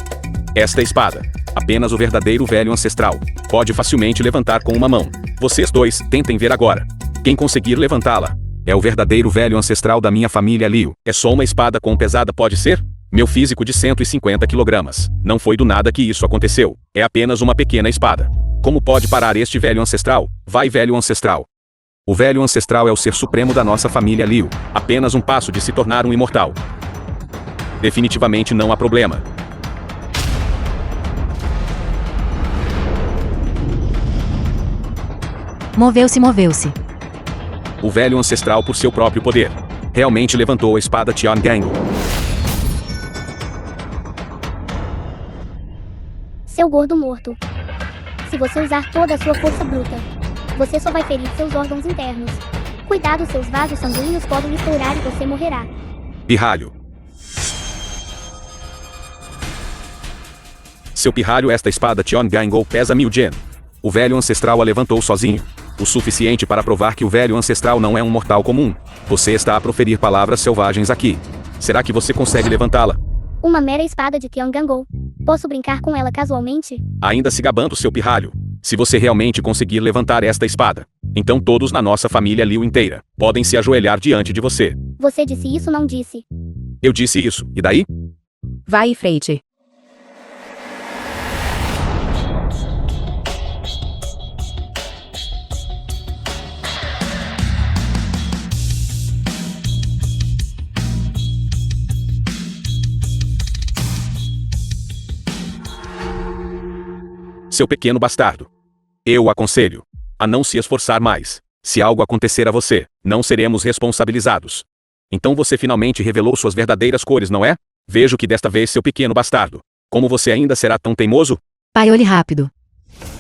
Esta espada, apenas o verdadeiro velho ancestral, pode facilmente levantar com uma mão. Vocês dois, tentem ver agora. Quem conseguir levantá-la, é o verdadeiro velho ancestral da minha família Liu. É só uma espada quão pesada pode ser? Meu físico de 150 quilogramas. Não foi do nada que isso aconteceu. É apenas uma pequena espada. Como pode parar este velho ancestral? Vai, velho ancestral. O velho ancestral é o ser supremo da nossa família Liu. Apenas um passo de se tornar um imortal. Definitivamente não há problema. Moveu-se. O velho ancestral, por seu próprio poder, realmente levantou a espada Tiongangol. Seu gordo morto. Se você usar toda a sua força bruta, você só vai ferir seus órgãos internos. Cuidado, seus vasos sanguíneos podem estourar e você morrerá. Pirralho. Seu pirralho, esta espada Tiongangol pesa 1000 gen. O velho ancestral a levantou sozinho. O suficiente para provar que o velho ancestral não é um mortal comum. Você está a proferir palavras selvagens aqui. Será que você consegue levantá-la? Uma mera espada de Tiongangol. Posso brincar com ela casualmente? Ainda se gabando, seu pirralho. Se você realmente conseguir levantar esta espada, então todos na nossa família Liu inteira podem se ajoelhar diante de você. Você disse isso, não disse? Eu disse isso, e daí? Vai em frente. Seu pequeno bastardo. Eu o aconselho a não se esforçar mais. Se algo acontecer a você, não seremos responsabilizados. Então você finalmente revelou suas verdadeiras cores, não é? Vejo que desta vez, seu pequeno bastardo. Como você ainda será tão teimoso? Pai, olhe rápido.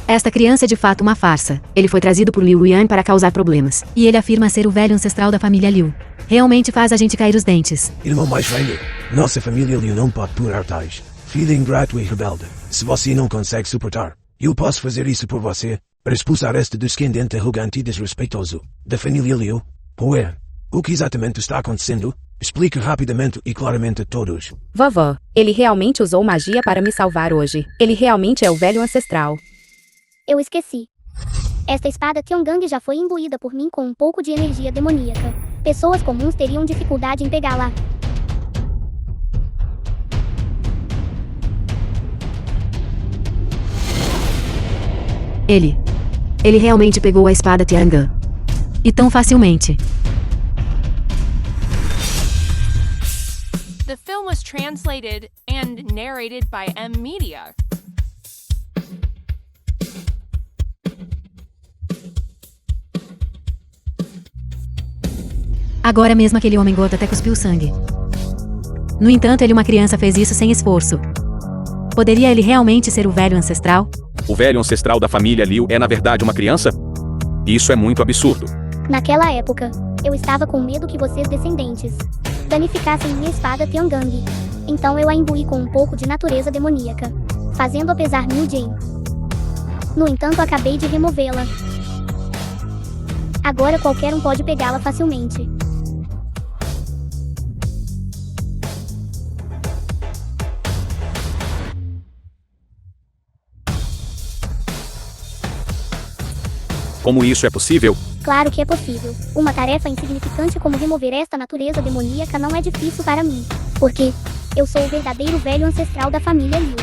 Esta criança é de fato uma farsa. Ele foi trazido por Liu Yuan para causar problemas. E ele afirma ser o velho ancestral da família Liu. Realmente faz a gente cair os dentes. Irmão mais velho, nossa família Liu não pode purar tais. Filho ingrato e rebelde. Se você não consegue suportar, eu posso fazer isso por você, para expulsar este descendente arrogante e desrespeitoso da família Liu. Ué, o que exatamente está acontecendo? Explique rapidamente e claramente a todos. Vovó, ele realmente usou magia para me salvar hoje. Ele realmente é o velho ancestral. Eu esqueci. Esta espada Tiongangol já foi imbuída por mim com um pouco de energia demoníaca. Pessoas comuns teriam dificuldade em pegá-la. Ele realmente pegou a espada Tiangangol. E tão facilmente. The film was translated and narrated by M Media. Agora mesmo aquele homem gordo até cuspiu sangue. No entanto, uma criança fez isso sem esforço. Poderia ele realmente ser o velho ancestral? O velho ancestral da família Liu é na verdade uma criança? Isso é muito absurdo. Naquela época, eu estava com medo que vocês descendentes danificassem minha espada Tiongangol. Então eu a imbuí com um pouco de natureza demoníaca, fazendo-a pesar 1000 gen. No entanto, acabei de removê-la. Agora qualquer um pode pegá-la facilmente. Como isso é possível? Claro que é possível. Uma tarefa insignificante como remover esta natureza demoníaca não é difícil para mim. Porque eu sou o verdadeiro velho ancestral da família Liu.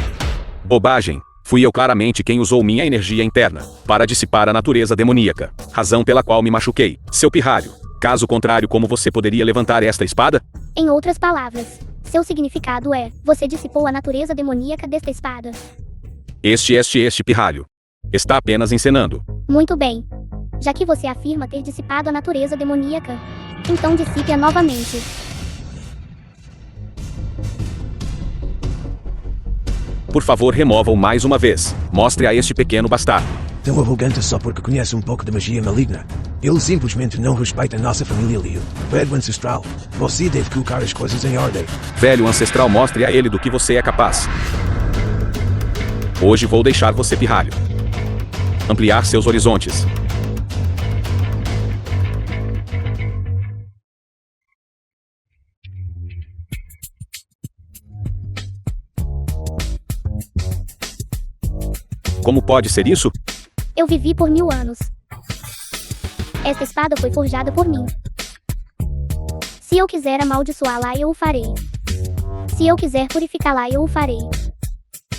Bobagem. Fui eu claramente quem usou minha energia interna para dissipar a natureza demoníaca, razão pela qual me machuquei, seu pirralho. Caso contrário, como você poderia levantar esta espada? Em outras palavras, seu significado é: você dissipou a natureza demoníaca desta espada. Este pirralho está apenas encenando. Muito bem. Já que você afirma ter dissipado a natureza demoníaca, então dissipe-a novamente. Por favor, remova-o mais uma vez. Mostre a este pequeno bastardo. Tão arrogante só porque conhece um pouco de magia maligna. Ele simplesmente não respeita a nossa família Liu. Velho ancestral, você deve colocar as coisas em ordem. Velho ancestral, mostre a ele do que você é capaz. Hoje vou deixar você pirralho. Ampliar seus horizontes. Como pode ser isso? Eu vivi por 1000 anos. Esta espada foi forjada por mim. Se eu quiser amaldiçoá-la, eu o farei. Se eu quiser purificá-la, eu o farei.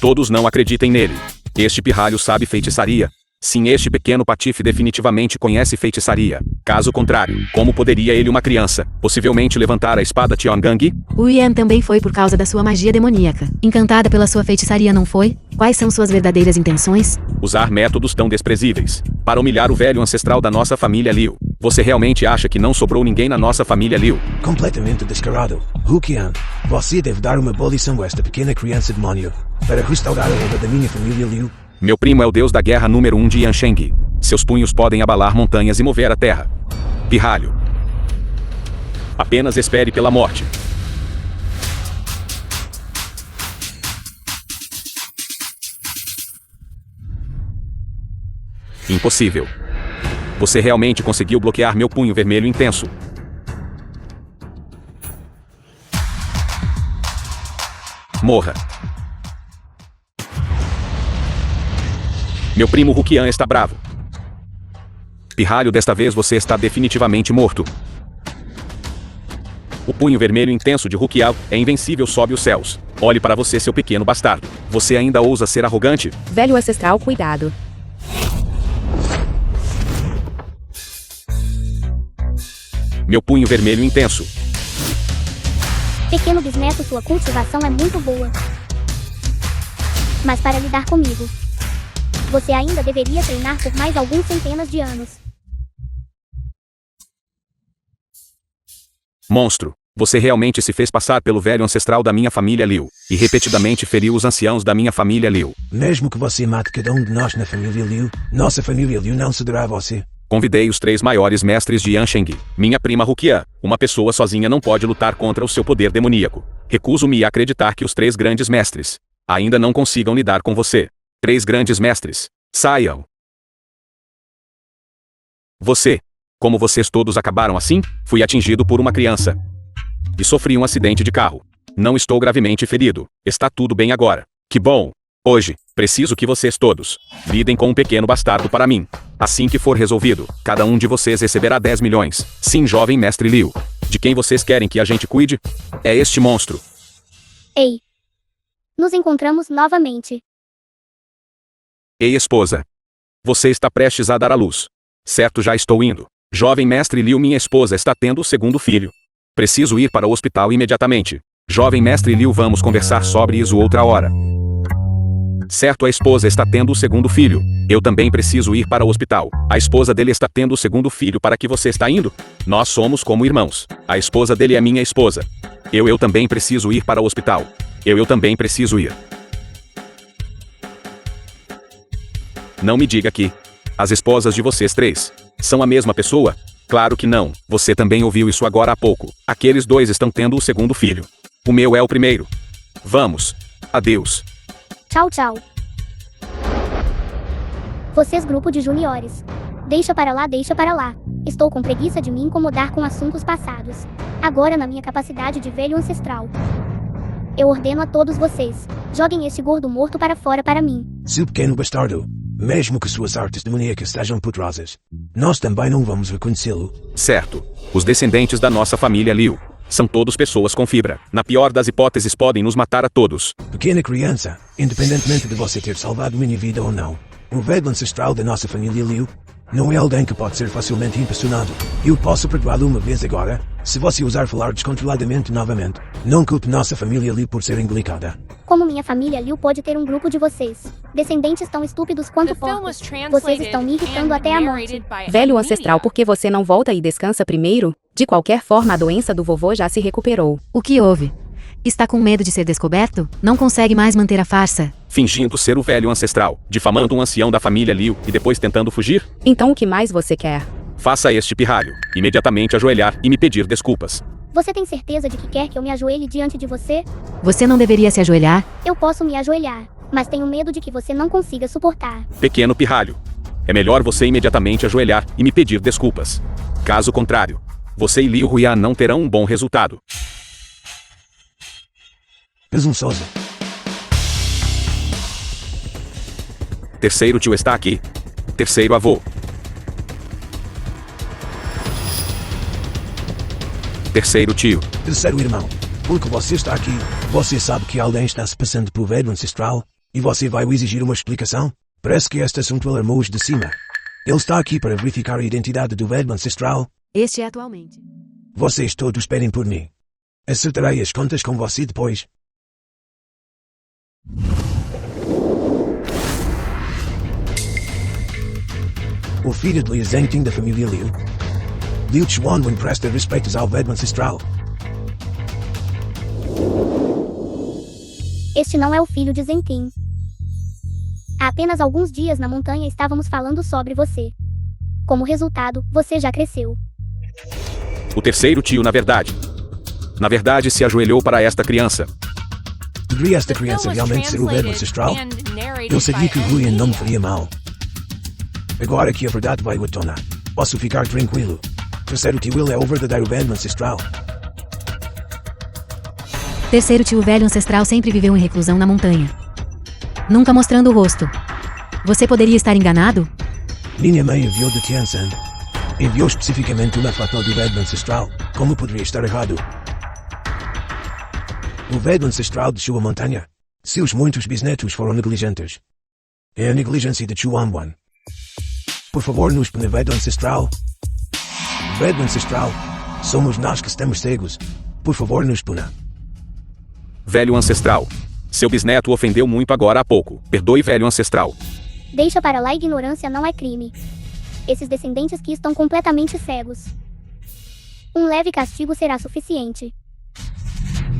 Todos não acreditem nele. Este pirralho sabe feitiçaria. Sim, este pequeno patife definitivamente conhece feitiçaria. Caso contrário, como poderia ele, uma criança, possivelmente levantar a espada Tiangang? Wu Yan também foi por causa da sua magia demoníaca. Encantada pela sua feitiçaria, não foi? Quais são suas verdadeiras intenções? Usar métodos tão desprezíveis para humilhar o velho ancestral da nossa família Liu. Você realmente acha que não sobrou ninguém na nossa família Liu? Completamente descarado. Huqian, você deve dar uma boa lição a esta pequena criança demônio para restaurar a honra da minha família Liu. Meu primo é o deus da guerra número 1 de Yansheng. Seus punhos podem abalar montanhas e mover a terra. Pirralho. Apenas espere pela morte. Impossível. Você realmente conseguiu bloquear meu punho vermelho intenso. Morra. Meu primo Huqian está bravo. Pirralho, desta vez você está definitivamente morto. O punho vermelho intenso de Huqian é invencível sob os céus. Olhe para você, seu pequeno bastardo. Você ainda ousa ser arrogante? Velho ancestral, cuidado. Meu punho vermelho intenso. Pequeno bisneto, sua cultivação é muito boa. Mas para lidar comigo, você ainda deveria treinar por mais alguns centenas de anos. Monstro, você realmente se fez passar pelo velho ancestral da minha família Liu, e repetidamente feriu os anciãos da minha família Liu. Mesmo que você mate cada um de nós na família Liu, nossa família Liu não cederá a você. Convidei os 3 maiores mestres de Yansheng. Minha prima Huqian. Uma pessoa sozinha não pode lutar contra o seu poder demoníaco. Recuso-me a acreditar que os 3 grandes mestres ainda não consigam lidar com você. 3 grandes mestres. Saiam. Você. Como vocês todos acabaram assim? Fui atingido por uma criança. E sofri um acidente de carro. Não estou gravemente ferido. Está tudo bem agora. Que bom. Hoje, preciso que vocês todos lidem com um pequeno bastardo para mim. Assim que for resolvido, cada um de vocês receberá 10 milhões. Sim, jovem mestre Liu. De quem vocês querem que a gente cuide? É este monstro. Ei. Nos encontramos novamente. Ei, esposa. Você está prestes a dar à luz. Certo, já estou indo. Jovem mestre Liu, minha esposa está tendo o 2º filho. Preciso ir para o hospital imediatamente. Jovem mestre Liu, vamos conversar sobre isso outra hora. Certo, a esposa está tendo o 2º filho. Eu também preciso ir para o hospital. A esposa dele está tendo o 2º filho. Para que você está indo? Nós somos como irmãos. A esposa dele é minha esposa. Eu também preciso ir para o hospital. Eu também preciso ir. Não me diga que as esposas de vocês 3 são a mesma pessoa? Claro que não. Você também ouviu isso agora há pouco. Aqueles 2 estão tendo o 2º filho. O meu é o primeiro. Vamos. Adeus. Tchau, tchau. Vocês, grupo de juniores. Deixa para lá, deixa para lá. Estou com preguiça de me incomodar com assuntos passados. Agora, na minha capacidade de velho ancestral, eu ordeno a todos vocês: joguem este gordo morto para fora para mim. Seu pequeno bastardo. Mesmo que suas artes demoníacas sejam poderosas, nós também não vamos reconhecê-lo. Certo. Os descendentes da nossa família Liu são todos pessoas com fibra. Na pior das hipóteses, podem nos matar a todos. Pequena criança, independentemente de você ter salvado minha vida ou não, o velho ancestral da nossa família Liu não é alguém que pode ser facilmente impressionado. Eu posso perdoá-lo uma vez agora, se você ousar falar descontroladamente novamente. Não culpe nossa família Liu por ser indelicada. Como minha família Liu pode ter um grupo de vocês, descendentes tão estúpidos quanto porcos? Vocês estão me irritando até a morte. Velho ancestral, por que você não volta e descansa primeiro? De qualquer forma, a doença do vovô já se recuperou. O que houve? Está com medo de ser descoberto? Não consegue mais manter a farsa? fingindo ser o velho ancestral, difamando um ancião da família Liu e depois tentando fugir? Então o que mais você quer? Faça este pirralho, imediatamente ajoelhar e me pedir desculpas. Você tem certeza de que quer que eu me ajoelhe diante de você? Você não deveria se ajoelhar? Eu posso me ajoelhar, mas tenho medo de que você não consiga suportar. Pequeno pirralho. É melhor você imediatamente ajoelhar e me pedir desculpas. Caso contrário, você e Liu Huyan não terão um bom resultado. Presunçoso. Terceiro tio está aqui. Terceiro avô. Terceiro tio. Terceiro irmão. Porque você está aqui, você sabe que alguém está se passando por velho ancestral, e você vai exigir uma explicação? Parece que este assunto alarmou-os de cima. Ele está aqui para verificar a identidade do velho ancestral. Este é atualmente. Vocês todos esperem por mim. Acertarei as contas com você depois. O filho de Liu Zhengting da família Liu. Liu Chuanwen presta respeitos ao velho ancestral. Este não é o filho de Zentin. Há apenas alguns dias na montanha estávamos falando sobre você. Como resultado, você já cresceu. O terceiro tio, na verdade, se ajoelhou para esta criança. Deveria esta criança realmente ser o velho ancestral? Eu sabia que o Huyan não me faria mal. Agora que a verdade vai à tona, posso ficar tranquilo. Terceiro tio, ele é o verdadeiro velho ancestral. Terceiro tio velho ancestral sempre viveu em reclusão na montanha, nunca mostrando o rosto. Você poderia estar enganado? Minha mãe enviou de Tiansan. Enviou especificamente uma foto do velho ancestral. Como poderia estar errado? O velho ancestral desceu a montanha. Seus muitos bisnetos foram negligentes. É a negligência de Chuanwen. Por favor, nos pune velho ancestral. Velho ancestral. Somos nós que estamos cegos. Por favor, nos puna. Velho ancestral. Seu bisneto ofendeu muito agora há pouco. Perdoe, velho ancestral. Deixa para lá, ignorância não é crime. Esses descendentes que estão completamente cegos. Um leve castigo será suficiente.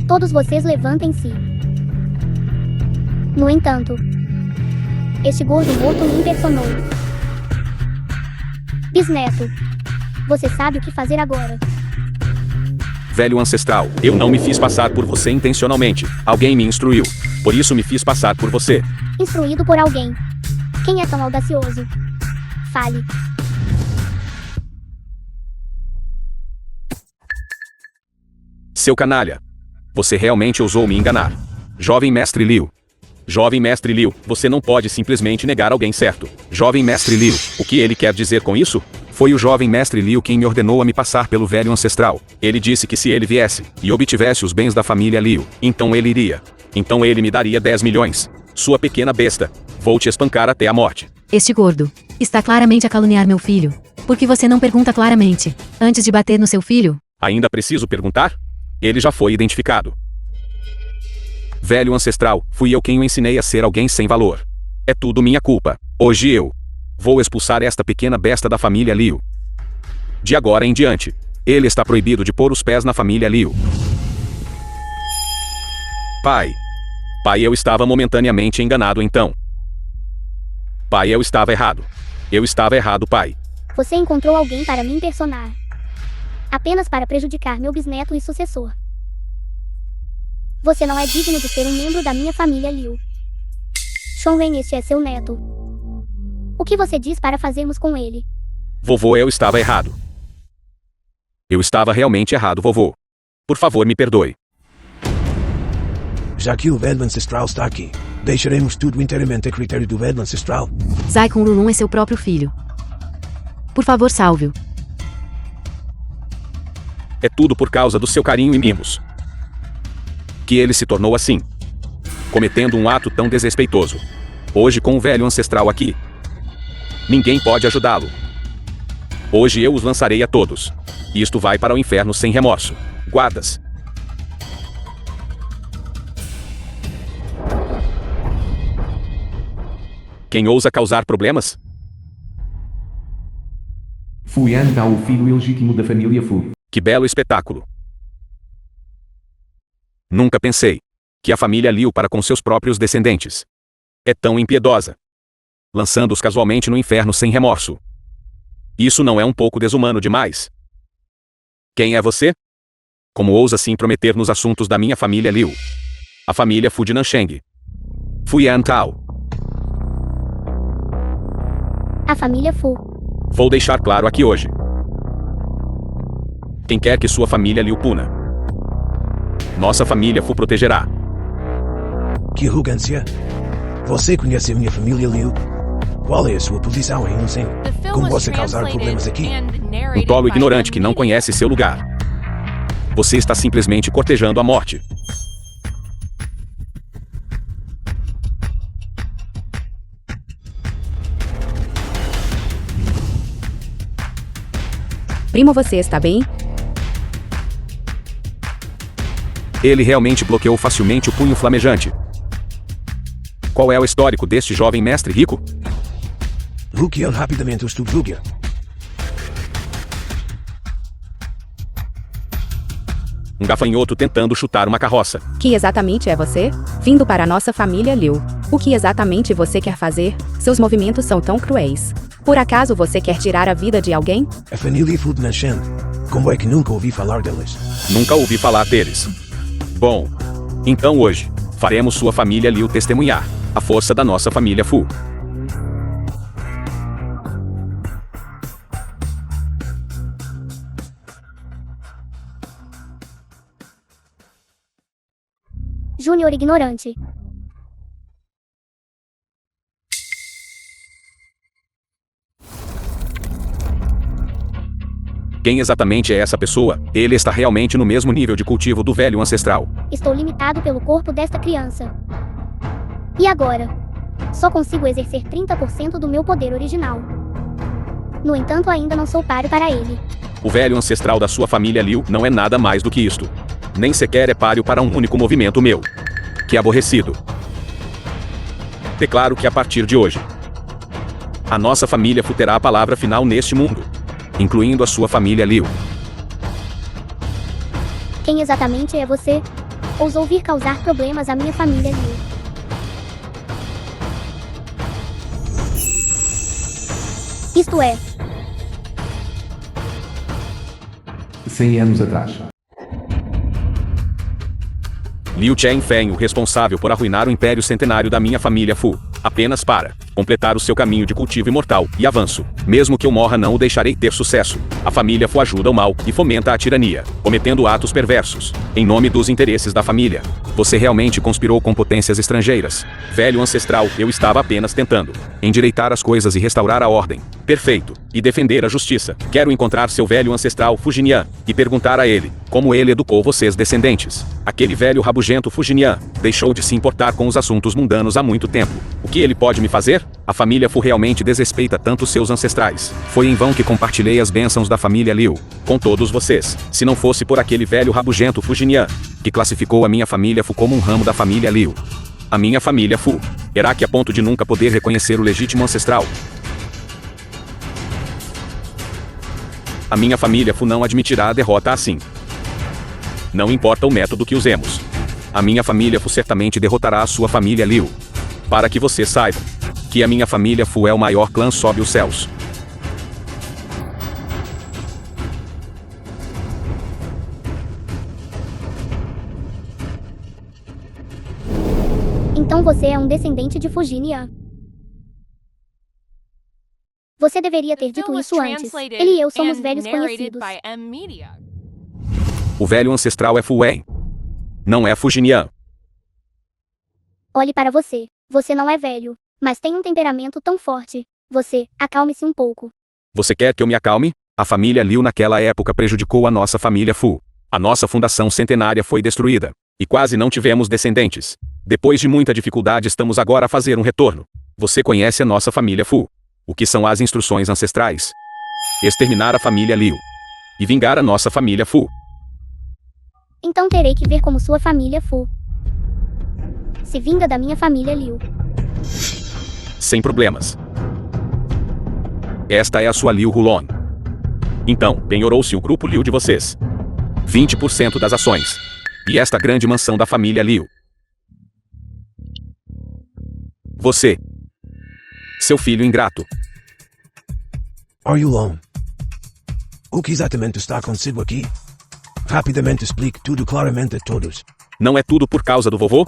Todos vocês levantem-se. No entanto, este gordo morto me impressionou. Bisneto, você sabe o que fazer agora. Velho ancestral, eu não me fiz passar por você intencionalmente. Alguém me instruiu. Por isso me fiz passar por você. Instruído por alguém. Quem é tão audacioso? Fale. Seu canalha. Você realmente ousou me enganar. Jovem mestre Liu. Jovem mestre Liu, você não pode simplesmente negar alguém certo. Jovem mestre Liu, o que ele quer dizer com isso? Foi o jovem mestre Liu quem me ordenou a me passar pelo velho ancestral. Ele disse que se ele viesse e obtivesse os bens da família Liu, então ele iria. Então ele me daria 10 milhões. Sua pequena besta. Vou te espancar até a morte. Este gordo está claramente a caluniar meu filho. Por que você não pergunta claramente, antes de bater no seu filho? Ainda preciso perguntar? Ele já foi identificado. Velho ancestral, fui eu quem o ensinei a ser alguém sem valor. É tudo minha culpa. Hoje eu vou expulsar esta pequena besta da família Liu. De agora em diante, ele está proibido de pôr os pés na família Liu. Pai. Pai, eu estava momentaneamente enganado então. Pai, eu estava errado. Eu estava errado, pai. Você encontrou alguém para me impersonar. Apenas para prejudicar meu bisneto e sucessor. Você não é digno de ser um membro da minha família Liu. Shonwen, este é seu neto. O que você diz para fazermos com ele? Vovô, eu estava errado. Eu estava realmente errado, vovô. Por favor, me perdoe. Já que o velho ancestral está aqui, deixaremos tudo inteiramente a critério do velho ancestral. Zai Kunlun é seu próprio filho. Por favor, salve-o. É tudo por causa do seu carinho e mimos que ele se tornou assim, cometendo um ato tão desrespeitoso. Hoje, com o velho ancestral aqui, ninguém pode ajudá-lo. Hoje eu os lançarei a todos. Isto vai para o inferno sem remorso. Guardas. Quem ousa causar problemas? Fuyan Tao, o filho ilegítimo da família Fu. Que belo espetáculo. Nunca pensei que a família Liu para com seus próprios descendentes. É tão impiedosa. Lançando-os casualmente no inferno sem remorso. Isso não é um pouco desumano demais? Quem é você? Como ousa se intrometer nos assuntos da minha família Liu? A família Fu de Nansheng. Fu Yan Tao. A família Fu. Vou deixar claro aqui hoje. Quem quer que sua família Liu puna, nossa família Fu protegerá. Que arrogância! Você conhece minha família Liu? Qual é a sua posição em Nansheng? The film Como was você causar problemas aqui? translated and Um narrated tolo by ignorante que não M. conhece seu lugar. Você está simplesmente cortejando a morte. Primo, você está bem? Ele realmente bloqueou facilmente o punho flamejante. Qual é o histórico deste jovem mestre rico? Rukian rapidamente o Stubvugia. Um gafanhoto tentando chutar uma carroça. Que exatamente é você? Vindo para a nossa família Liu. O que exatamente você quer fazer? Seus movimentos são tão cruéis. Por acaso você quer tirar a vida de alguém? A família Fu de Nansheng. Como é que nunca ouvi falar deles? Nunca ouvi falar deles. Bom, então hoje, faremos sua família Liu testemunhar a força da nossa família Fu. Júnior ignorante. Quem exatamente é essa pessoa? Ele está realmente no mesmo nível de cultivo do velho ancestral. Estou limitado pelo corpo desta criança. E agora? Só consigo exercer 30% do meu poder original. No entanto, ainda não sou páreo para ele. O velho ancestral da sua família Liu não é nada mais do que isto. Nem sequer é páreo para um único movimento meu. Que aborrecido. Declaro que a partir de hoje, a nossa família Fu terá a palavra final neste mundo, incluindo a sua família Liu. Quem exatamente é você? Ousou vir causar problemas à minha família Liu. Isto é, 100 anos atrás. Liu Chengfeng, o responsável por arruinar o império centenário da minha família Fu, apenas para completar o seu caminho de cultivo imortal e avanço. Mesmo que eu morra, não o deixarei ter sucesso. A família Fu ajuda o mal e fomenta a tirania, cometendo atos perversos, em nome dos interesses da família. Você realmente conspirou com potências estrangeiras. Velho ancestral, eu estava apenas tentando endireitar as coisas e restaurar a ordem. Perfeito. E defender a justiça. Quero encontrar seu velho ancestral Fujinian e perguntar a ele como ele educou vocês descendentes. Aquele velho rabugento Fujinian deixou de se importar com os assuntos mundanos há muito tempo. O que ele pode me fazer? A família Fu realmente desrespeita tanto seus ancestrais. Foi em vão que compartilhei as bênçãos da família Liu com todos vocês. Se não fosse por aquele velho rabugento Fujinian, que classificou a minha família Fu como um ramo da família Liu. A minha família Fu era que a ponto de nunca poder reconhecer o legítimo ancestral. A minha família Fu não admitirá a derrota assim. Não importa o método que usemos. A minha família Fu certamente derrotará a sua família Liu. Para que você saiba que a minha família Fu é o maior clã sob os céus. então você é um descendente de Fujinian. Você deveria ter The dito film was isso antes. translated Ele e eu somos and velhos narrated conhecidos. by M. Media. O velho ancestral é Fu Wen. Não é Fujinian. Olhe para você. Você não é velho, mas tem um temperamento tão forte. Você, acalme-se um pouco. Você quer que eu me acalme? A família Liu naquela época prejudicou a nossa família Fu. A nossa fundação centenária foi destruída. E quase não tivemos descendentes. Depois de muita dificuldade estamos agora a fazer um retorno. Você conhece a nossa família Fu. O que são as instruções ancestrais? Exterminar a família Liu. E vingar a nossa família Fu. Então terei que ver como sua família Fu se vinga da minha família Liu. Sem problemas. Esta é a sua Liu Hulon. Então, penhorou-se o grupo Liu de vocês. 20% das ações. E esta grande mansão da família Liu. Você. Seu filho ingrato. Are you alone? O que exatamente está acontecendo aqui? Rapidamente explique tudo claramente a todos. Não é tudo por causa do vovô?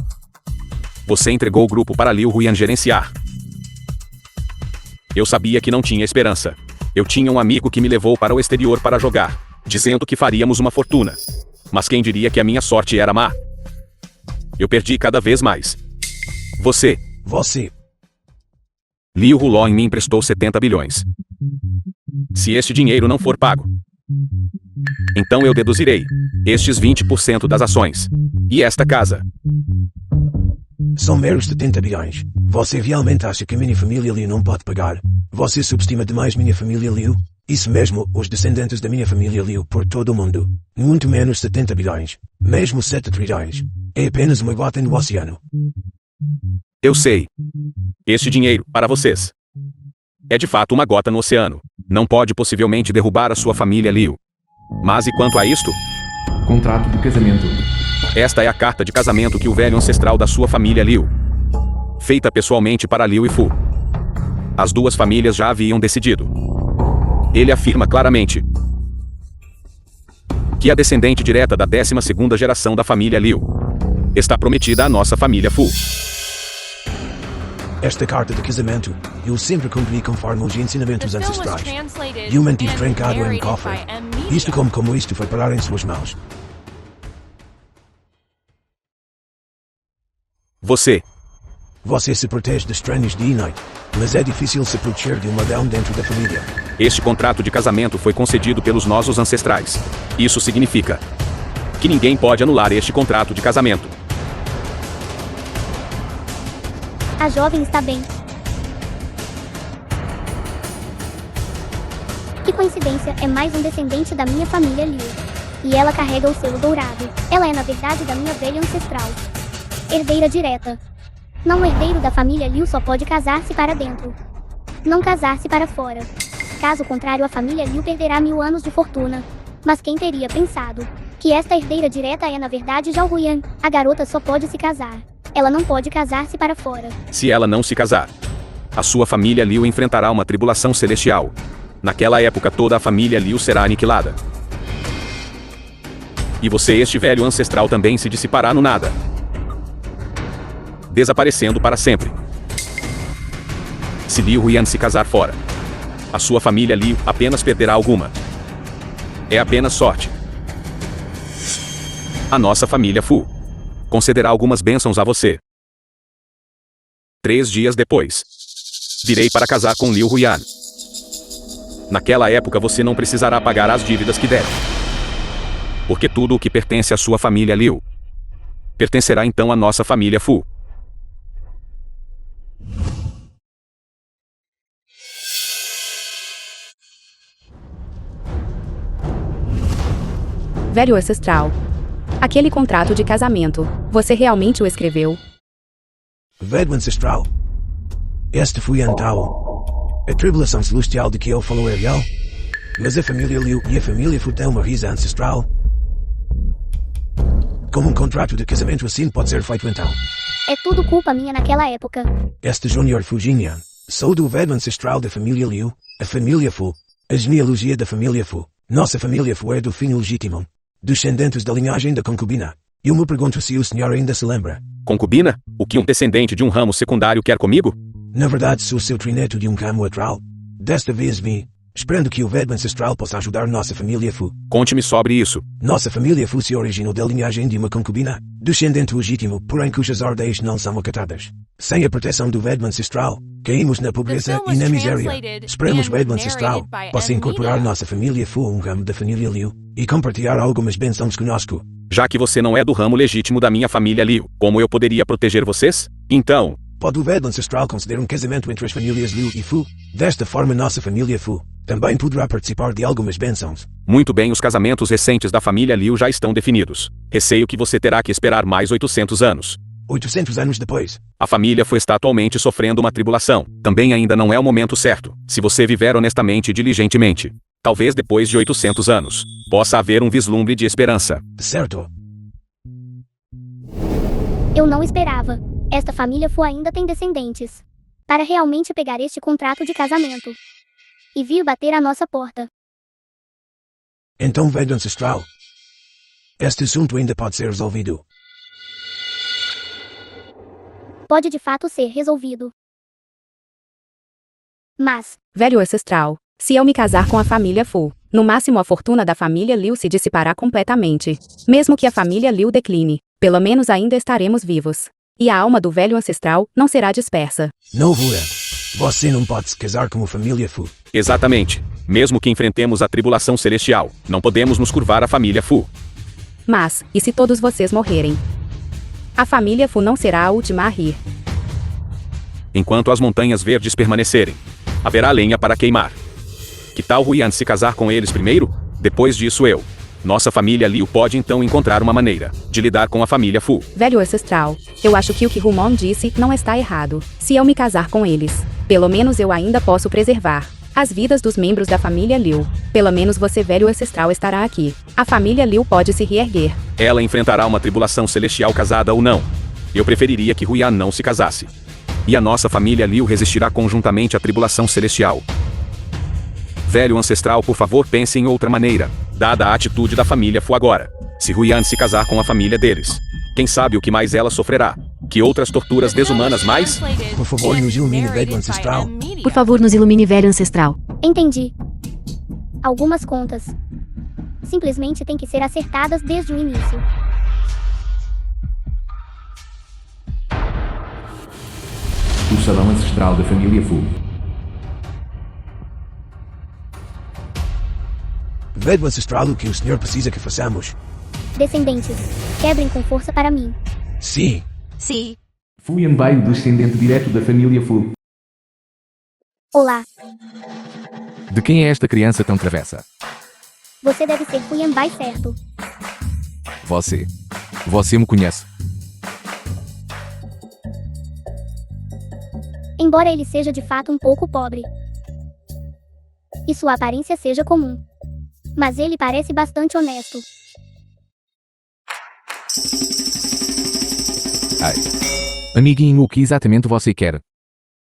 Você entregou o grupo para Liu Huyan gerenciar. Eu sabia que não tinha esperança. Eu tinha um amigo que me levou para o exterior para jogar, dizendo que faríamos uma fortuna. Mas quem diria que a minha sorte era má? Eu perdi cada vez mais. Você. Liu Hulon me emprestou 70 bilhões. Se este dinheiro não for pago, então eu deduzirei estes 20% das ações. E esta casa. São meros 70 bilhões. Você realmente acha que minha família Liu não pode pagar? Você subestima demais minha família Liu? Isso mesmo, os descendentes da minha família Liu por todo o mundo. Muito menos 70 bilhões. Mesmo 7 trilhões. É apenas uma gota no oceano. Eu sei. Este dinheiro, para vocês, é de fato uma gota no oceano. Não pode possivelmente derrubar a sua família Liu. Mas e quanto a isto? Contrato de casamento. Esta é a carta de casamento que o velho ancestral da sua família Liu, feita pessoalmente para Liu e Fu. As duas famílias já haviam decidido. Ele afirma claramente que a descendente direta da 12ª geração da família Liu está prometida à nossa família Fu. Esta carta de casamento, eu sempre cumpri conforme os ensinamentos The film was ancestrais. translated Eu mantive and trancado em narrated cofre. by M. Media. Isto como isto foi parar em suas mãos. Você se protege de estranhos dia e noite, mas é difícil se proteger de um ladrão dentro da família. Este contrato de casamento foi concedido pelos nossos ancestrais. Isso significa que ninguém pode anular este contrato de casamento. A jovem está bem. Que coincidência, é mais um descendente da minha família Liu. E ela carrega o selo dourado. Ela é na verdade da minha velha ancestral. Herdeira direta. Não herdeiro da família Liu só pode casar-se para dentro. Não casar-se para fora. Caso contrário, a família Liu perderá 1000 anos de fortuna. Mas quem teria pensado que esta herdeira direta é na verdade Zhao Huyan? A garota só pode se casar. Ela não pode casar-se para fora. Se ela não se casar, a sua família Liu enfrentará uma tribulação celestial. Naquela época toda a família Liu será aniquilada. E você, este velho ancestral, também se dissipará no nada, desaparecendo para sempre. Se Liu Huyan se casar fora, a sua família Liu apenas perderá alguma. É apenas sorte. A nossa família Fu concederá algumas bênçãos a você. 3 dias depois, virei para casar com Liu Huyan. Naquela época você não precisará pagar as dívidas que deve, porque tudo o que pertence à sua família Liu pertencerá então à nossa família Fu. Velho ancestral. Aquele contrato de casamento, você realmente o escreveu? Velho ancestral. Este foi então a tribulação celestial de que ele falou é real? Mas a família Liu e a família Fu têm uma risa ancestral? Como um contrato de casamento assim pode ser feito então? É tudo culpa minha naquela época. Este Junior Fujinyan. Sou do velho ancestral da família Liu, a família Fu. A genealogia da família Fu. Nossa família Fu é do filho legítimo. Descendentes da linhagem da concubina. Eu me pergunto se o senhor ainda se lembra. Concubina? O que um descendente de um ramo secundário quer comigo? Na verdade sou seu trineto de um ramo atral. Desta vez vim, esperando que o velho ancestral possa ajudar nossa família Fu. Conte-me sobre isso. Nossa família Fu se originou da linhagem de uma concubina, descendente legítimo, porém cujas ordens não são acatadas. Sem a proteção do velho ancestral, caímos na pobreza e na miséria. Esperamos o velho ancestral possa incorporar nossa família Fu a um ramo da família Liu e compartilhar algumas bênçãos conosco. Já que você não é do ramo legítimo da minha família Liu, como eu poderia proteger vocês? Então, pode o velho ancestral conceder um casamento entre as famílias Liu e Fu? Desta forma nossa família Fu também poderá participar de algumas bênçãos. Muito bem, os casamentos recentes da família Liu já estão definidos. Receio que você terá que esperar mais 800 anos. 800 anos depois. A família Fu está atualmente sofrendo uma tribulação. Também ainda não é o momento certo. Se você viver honestamente e diligentemente, talvez depois de 800 anos, possa haver um vislumbre de esperança. Certo. Eu não esperava. Esta família Fu ainda tem descendentes. Para realmente pegar este contrato de casamento. E vir bater à nossa porta. Então, velho ancestral. Este assunto ainda pode ser resolvido. Pode de fato ser resolvido. Mas, Velho ancestral, se eu me casar com a família Fu, no máximo a fortuna da família Liu se dissipará completamente. Mesmo que a família Liu decline, pelo menos ainda estaremos vivos. E a alma do velho ancestral não será dispersa. Não, Ruan. Você não pode se casar com a família Fu. Exatamente. Mesmo que enfrentemos a tribulação celestial, não podemos nos curvar à família Fu. Mas, e se todos vocês morrerem? A família Fu não será a última a rir. Enquanto as montanhas verdes permanecerem, haverá lenha para queimar. Que tal Ruyan se casar com eles primeiro? Depois disso eu. Nossa família Liu pode então encontrar uma maneira de lidar com a família Fu. Velho ancestral, eu acho que o que Rumon disse não está errado. Se eu me casar com eles, pelo menos eu ainda posso preservar as vidas dos membros da família Liu. Pelo menos você, velho ancestral, estará aqui. A família Liu pode se reerguer. Ela enfrentará uma tribulação celestial casada ou não. Eu preferiria que Ruyan não se casasse. E a nossa família Liu resistirá conjuntamente à tribulação celestial. Velho ancestral, por favor, pense em outra maneira, dada a atitude da família Fu agora. Se Ruyan se casar com a família deles, quem sabe o que mais ela sofrerá? Que outras torturas desumanas mais? Por favor, nos ilumine, velho ancestral. Por favor, nos ilumine, velho ancestral. entendi. Algumas contas. Simplesmente têm que ser acertadas desde o início. O salão ancestral da família Fu. Velho ancestral, o que o senhor precisa que façamos? Descendentes, quebrem com força para mim. Sim. Sim. Fu Yanbai, o descendente direto da família Fu. Olá, De quem é esta criança tão travessa? você deve ser Fu Yanbai, certo? Você me conhece. Embora ele seja de fato um pouco pobre. E sua aparência seja comum. Mas ele parece bastante honesto. Ai. Amiguinho, o que exatamente você quer?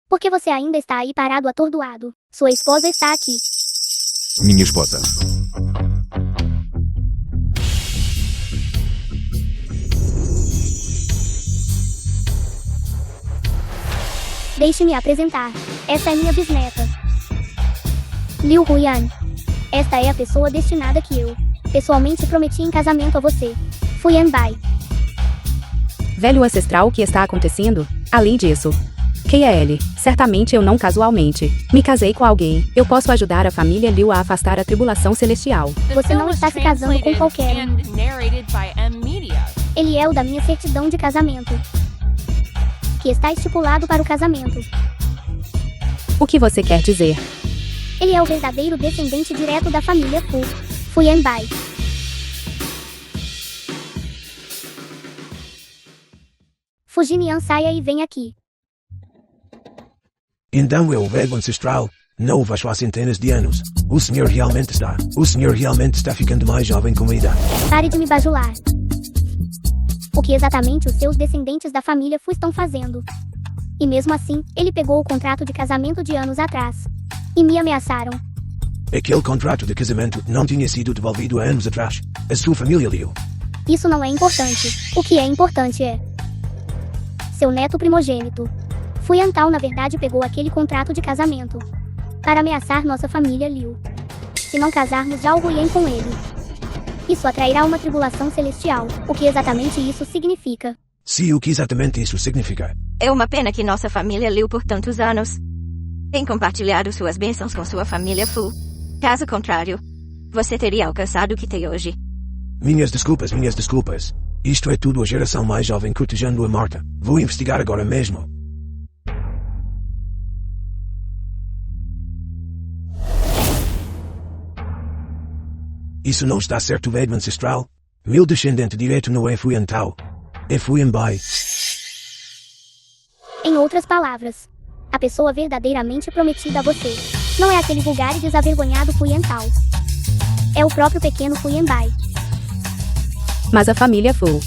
Por que você ainda está aí parado atordoado? Sua esposa está aqui. Minha esposa. Deixe-me apresentar. Esta é minha bisneta. Liu Ruyan. Esta é a pessoa destinada que eu, pessoalmente, prometi em casamento a você. Fu Yanbai. Velho ancestral, o que está acontecendo? Além disso, quem é ele? Certamente eu não casualmente. Me casei com alguém. Eu posso ajudar a família Liu a afastar a tribulação celestial. Você não está se casando com qualquer um. Ele é o da minha certidão de casamento. Que está estipulado para o casamento. O que você quer dizer? Ele é o verdadeiro descendente direto da família Fu. Fu Yanbai. Fujinian, saia e vem aqui. Então é o velho ancestral. Não vejo há centenas de anos. O senhor realmente está ficando mais jovem com a idade. Pare de me bajular. O que exatamente os seus descendentes da família Fu estão fazendo? E mesmo assim, ele pegou o contrato de casamento de anos atrás. E me ameaçaram. Aquele contrato de casamento não tinha sido devolvido há anos atrás. A sua família Liu. Isso não é importante. O que é importante é seu neto primogênito. Fu Yantao, na verdade, pegou aquele contrato de casamento para ameaçar nossa família Liu. Se não casarmos Zhao Ruyan com ele, isso atrairá uma tribulação celestial. O que exatamente isso significa? Sim, o que exatamente isso significa? É uma pena que nossa família Liu por tantos anos tem compartilhado suas bênçãos com sua família Fu. Caso contrário, você teria alcançado o que tem hoje. Minhas desculpas. Isto é tudo a geração mais jovem cortejando a morte. Vou investigar agora mesmo. Isso não está certo, velho ancestral. Meu descendente direto não é Fu Yantao. É Fu Yanbai. Em outras palavras, a pessoa verdadeiramente prometida a você não é aquele vulgar e desavergonhado Fu Yantao. É o próprio pequeno Fu Yanbai. Mas a família Fu,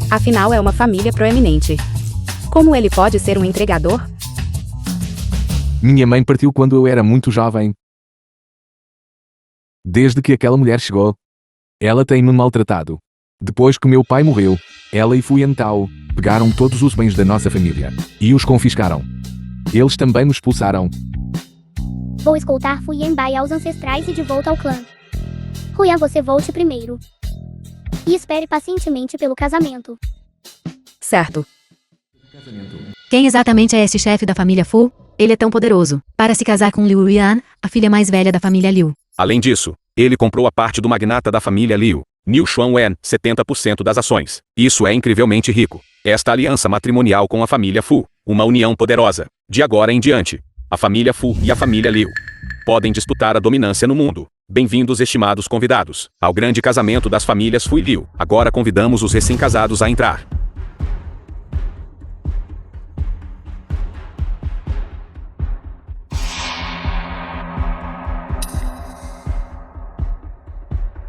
afinal, é uma família proeminente. Como ele pode ser um entregador? Minha mãe partiu quando eu era muito jovem. Desde que aquela mulher chegou, ela tem-me maltratado. Depois que meu pai morreu, ela e Fuentao pegaram todos os bens da nossa família e os confiscaram. Eles também nos expulsaram. Vou escoltar Fuienbai aos ancestrais e de volta ao clã. Huyan, você volte primeiro. E espere pacientemente pelo casamento. Certo. Quem exatamente é este chefe da família Fu? Ele é tão poderoso para se casar com Liu Ruian, a filha mais velha da família Liu. Além disso, ele comprou a parte do magnata da família Liu, Niu Xuanwen, 70% das ações. Isso é incrivelmente rico. Esta aliança matrimonial com a família Fu, uma união poderosa. De agora em diante, a família Fu e a família Liu podem disputar a dominância no mundo. Bem-vindos, estimados convidados, ao grande casamento das famílias Fu e Liu. Agora convidamos os recém-casados a entrar.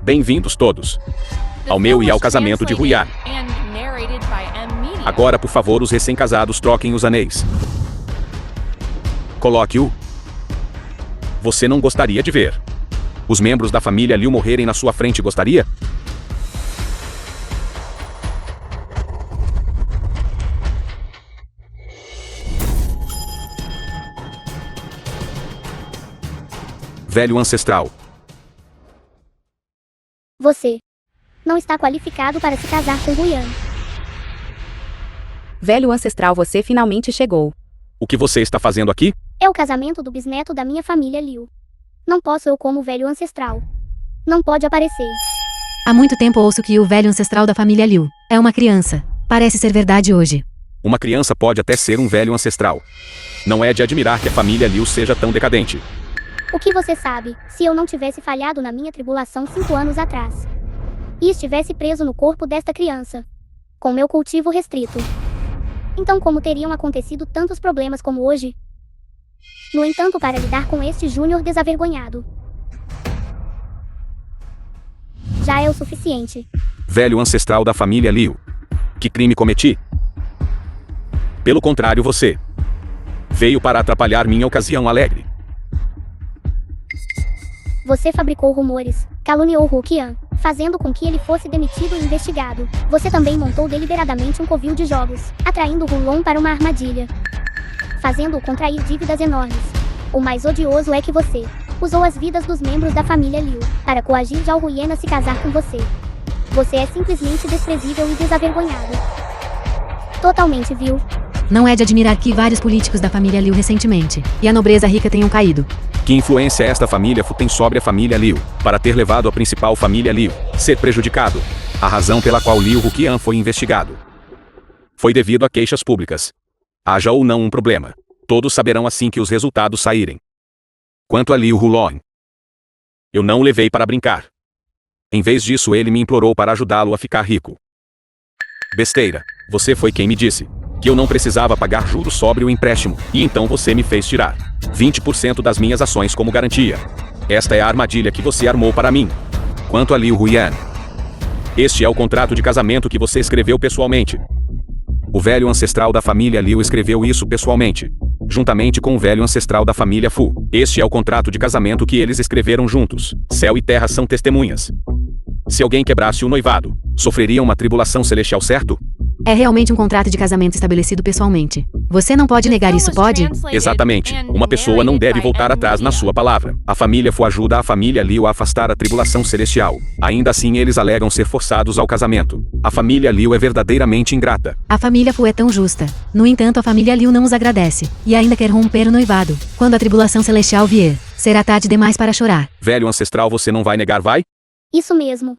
Bem-vindos todos ao meu e ao casamento de Ruian. Agora, por favor, os recém-casados troquem os anéis. Coloque-o. Você não gostaria de ver os membros da família Liu morrerem na sua frente, gostaria? Velho ancestral. Você não está qualificado para se casar com Ruian. Velho ancestral, você finalmente chegou. O que você está fazendo aqui? É o casamento do bisneto da minha família Liu. Não posso eu como velho ancestral. Não pode aparecer. Há muito tempo ouço que o velho ancestral da família Liu é uma criança. Parece ser verdade hoje. Uma criança pode até ser um velho ancestral. Não é de admirar que a família Liu seja tão decadente. O que você sabe, se eu não tivesse falhado na minha tribulação 5 anos atrás? E estivesse preso no corpo desta criança, com meu cultivo restrito. Então como teriam acontecido tantos problemas como hoje? No entanto, para lidar com este júnior desavergonhado, já é o suficiente. Velho ancestral da família Liu. Que crime cometi? Pelo contrário, você veio para atrapalhar minha ocasião alegre. Você fabricou rumores, caluniou Ruqian, fazendo com que ele fosse demitido e investigado. Você também montou deliberadamente um covil de jogos, atraindo Hulong para uma armadilha, fazendo-o contrair dívidas enormes. O mais odioso é que você usou as vidas dos membros da família Liu para coagir Zhao Ruian a se casar com você. Você é simplesmente desprezível e desavergonhado. Totalmente vil. Não é de admirar que vários políticos da família Liu recentemente e a nobreza rica tenham caído. Que influência esta família Fu tem sobre a família Liu, para ter levado a principal família Liu ser prejudicado? A razão pela qual Liu Ruqian foi investigado foi devido a queixas públicas. Haja ou não um problema, todos saberão assim que os resultados saírem. Quanto a Liu Hulong, eu não o levei para brincar. Em vez disso, ele me implorou para ajudá-lo a ficar rico. Besteira, você foi quem me disse que eu não precisava pagar juros sobre o empréstimo, e então você me fez tirar 20% das minhas ações como garantia. Esta é a armadilha que você armou para mim. Quanto a Liu Ruian, este é o contrato de casamento que você escreveu pessoalmente. O velho ancestral da família Liu escreveu isso pessoalmente, juntamente com o velho ancestral da família Fu. Este é o contrato de casamento que eles escreveram juntos. Céu e terra são testemunhas. Se alguém quebrasse o noivado, sofreria uma tribulação celestial, certo? É realmente um contrato de casamento estabelecido pessoalmente. Você não pode negar isso, pode? Exatamente. Uma pessoa não deve voltar atrás na sua palavra. A família Fu ajuda a família Liu a afastar a tribulação celestial. Ainda assim, eles alegam ser forçados ao casamento. A família Liu é verdadeiramente ingrata. A família Fu é tão justa. No entanto, a família Liu não os agradece e ainda quer romper o noivado. Quando a tribulação celestial vier, será tarde demais para chorar. Velho ancestral, você não vai negar, vai? Isso mesmo.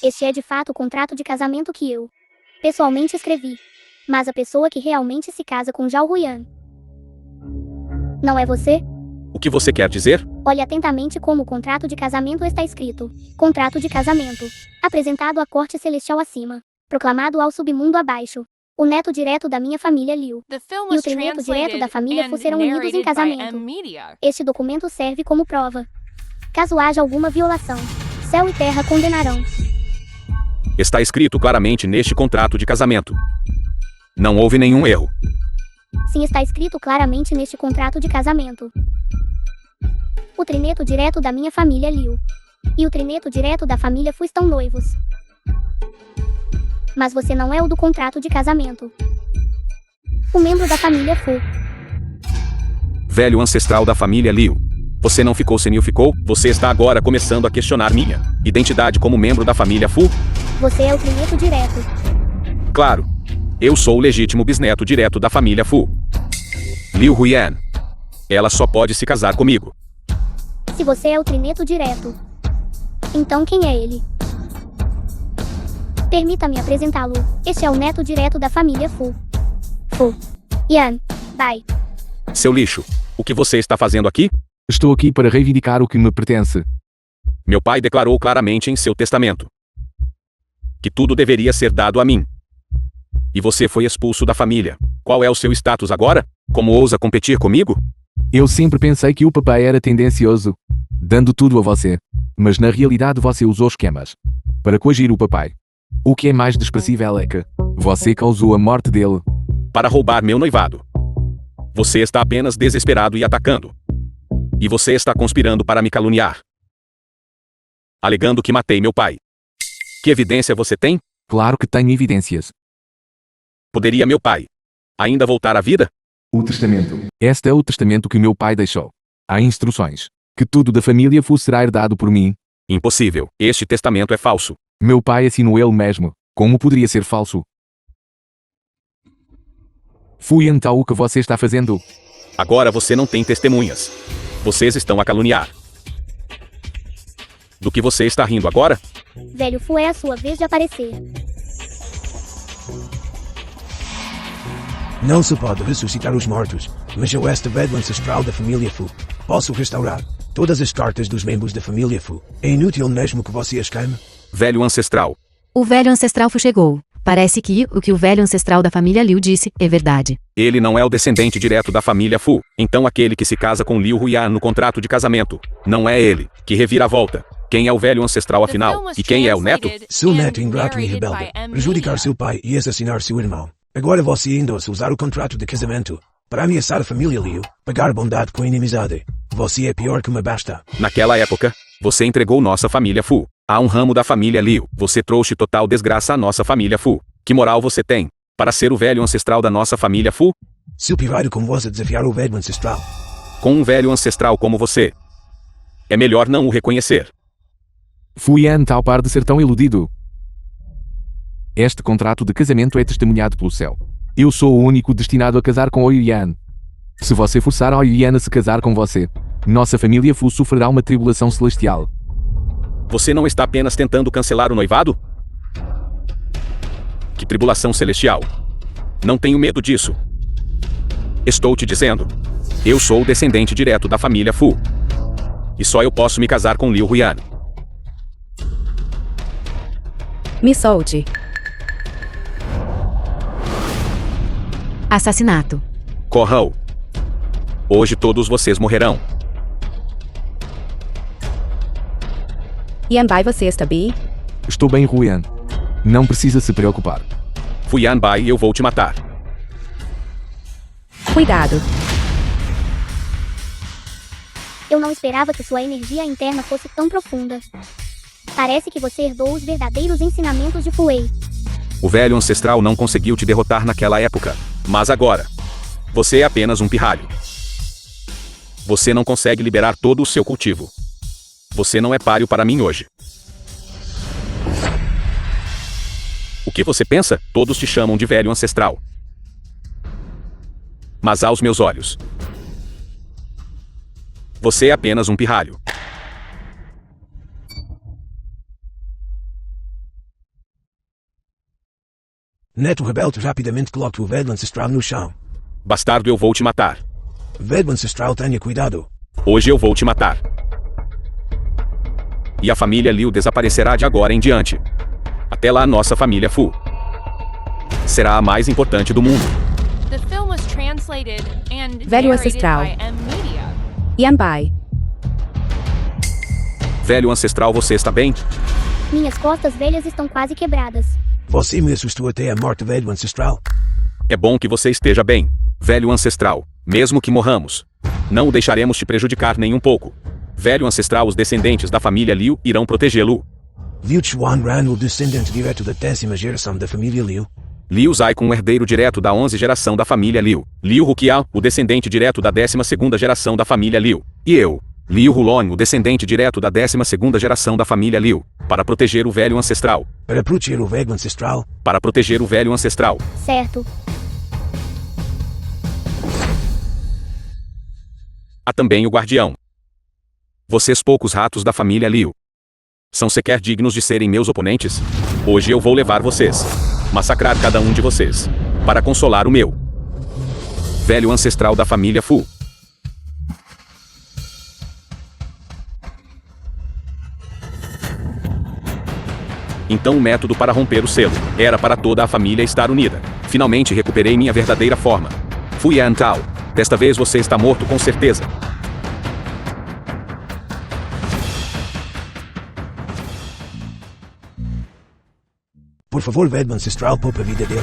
Este é de fato o contrato de casamento que eu pessoalmente escrevi. Mas a pessoa que realmente se casa com Zhao Ruian não é você? O que você quer dizer? Olhe atentamente como o contrato de casamento está escrito. Contrato de casamento. Apresentado à corte celestial acima. Proclamado ao submundo abaixo. O neto direto da minha família Liu e o trineto direto da família Fu serão unidos em casamento. Este documento serve como prova. Caso haja alguma violação, céu e terra condenarão. Está escrito claramente neste contrato de casamento. Não houve nenhum erro. Sim, está escrito claramente neste contrato de casamento. O trineto direto da minha família Liu e o trineto direto da família Fu estão noivos. Mas você não é o do contrato de casamento. O membro da família Fu. Velho ancestral da família Liu. Você não ficou senil, ficou? Você está agora começando a questionar minha identidade como membro da família Fu? Você é o trineto direto. Claro. Eu sou o legítimo bisneto direto da família Fu. Liu Huyan. Ela só pode se casar comigo. Se você é o trineto direto, então quem é ele? Permita-me apresentá-lo. Este é o neto direto da família Fu. Fu Yan Bai. Seu lixo. O que você está fazendo aqui? Estou aqui para reivindicar o que me pertence. Meu pai declarou claramente em seu testamento que tudo deveria ser dado a mim. E você foi expulso da família. Qual é o seu status agora? Como ousa competir comigo? Eu sempre pensei que o papai era tendencioso, dando tudo a você. Mas na realidade você usou esquemas para coagir o papai. O que é mais desprezível é que você causou a morte dele. Para roubar meu noivado. Você está apenas desesperado e atacando. E você está conspirando para me caluniar. Alegando que matei meu pai. Que evidência você tem? Claro que tenho evidências. Poderia meu pai ainda voltar à vida? O testamento. Este é o testamento que meu pai deixou. Há instruções que tudo da família Fu será herdado por mim. Impossível. Este testamento é falso. Meu pai assinou ele mesmo. Como poderia ser falso? Fui então o que você está fazendo. Agora você não tem testemunhas. Vocês estão a caluniar. Do que você está rindo agora? Velho Fu, é a sua vez de aparecer. Não se pode ressuscitar os mortos, mas eu, esta velho ancestral da família Fu, posso restaurar todas as cartas dos membros da família Fu. É inútil mesmo que você as queime? Velho ancestral. O velho ancestral Fu chegou. Parece que o que o velho ancestral da família Liu disse é verdade. Ele não é o descendente direto da família Fu. Então aquele que se casa com Liu Huyan no contrato de casamento. Não é ele. Que reviravolta. Quem é o velho ancestral afinal? E quem é o neto? Seu neto ingrato e rebelde. Prejudicar seu pai e assassinar seu irmão. Agora você ainda se usar o contrato de casamento para ameaçar a família Liu, pagar bondade com inimizade. Você é pior que uma besta. Naquela época, você entregou nossa família Fu a um ramo da família Liu. Você trouxe total desgraça à nossa família Fu. Que moral você tem para ser o velho ancestral da nossa família Fu? Seu pirralho como você desafiar o velho ancestral. Com um velho ancestral como você, é melhor não o reconhecer. Fui Yan tal par de ser tão iludido. Este contrato de casamento é testemunhado pelo céu. Eu sou o único destinado a casar com Ouyuan. Se você forçar Ouyuan a se casar com você, nossa família Fu sofrerá uma tribulação celestial. Você não está apenas tentando cancelar o noivado? Que tribulação celestial? Não tenho medo disso. Estou te dizendo. Eu sou o descendente direto da família Fu. E só eu posso me casar com Liu Huyan. Me solte. Assassinato. Corrão. Hoje todos vocês morrerão. Yanbai, você está bem? Estou bem, Huyan. Não precisa se preocupar. Fui Yanbai e eu vou te matar. Cuidado. Eu não esperava que sua energia interna fosse tão profunda. Parece que você herdou os verdadeiros ensinamentos de Fu Wei. O velho ancestral não conseguiu te derrotar naquela época. Mas agora, você é apenas um pirralho. Você não consegue liberar todo o seu cultivo. Você não é páreo para mim hoje. O que você pensa? Todos te chamam de velho ancestral. Mas aos meus olhos, você é apenas um pirralho. Neto rebelde rapidamente coloca o velho ancestral no chão. Bastardo, eu vou te matar. Velho ancestral, tenha cuidado. Hoje eu vou te matar. E a família Liu desaparecerá de agora em diante. Até lá, nossa família Fu será a mais importante do mundo. Velho ancestral. Yanbai. Velho ancestral, você está bem? Minhas costas velhas estão quase quebradas. Você me assustou até a morte, velho ancestral. É bom que você esteja bem, velho ancestral, mesmo que morramos. Não o deixaremos te prejudicar nem um pouco. Velho ancestral, os descendentes da família Liu irão protegê-lo. Liu Chuanran, o descendente direto da 10ª geração da família Liu. Liu Zai, o herdeiro direto da 11ª geração da família Liu. Liu Ruqiao, o descendente direto da 12ª geração da família Liu. E eu, Liu Hulon, o descendente direto da 12ª geração da família Liu. Para proteger o velho ancestral. Para proteger o velho ancestral. Para proteger o velho ancestral. Certo. Há também o guardião. Vocês poucos ratos da família Liu. São sequer dignos de serem meus oponentes? Hoje eu vou levar vocês. Massacrar cada um de vocês. Para consolar o meu velho ancestral da família Fu. Então o método para romper o selo era para toda a família estar unida. Finalmente recuperei minha verdadeira forma. Fui Yan Tao. Desta vez você está morto com certeza. Por favor, velho ancestral, poupa a vida dele.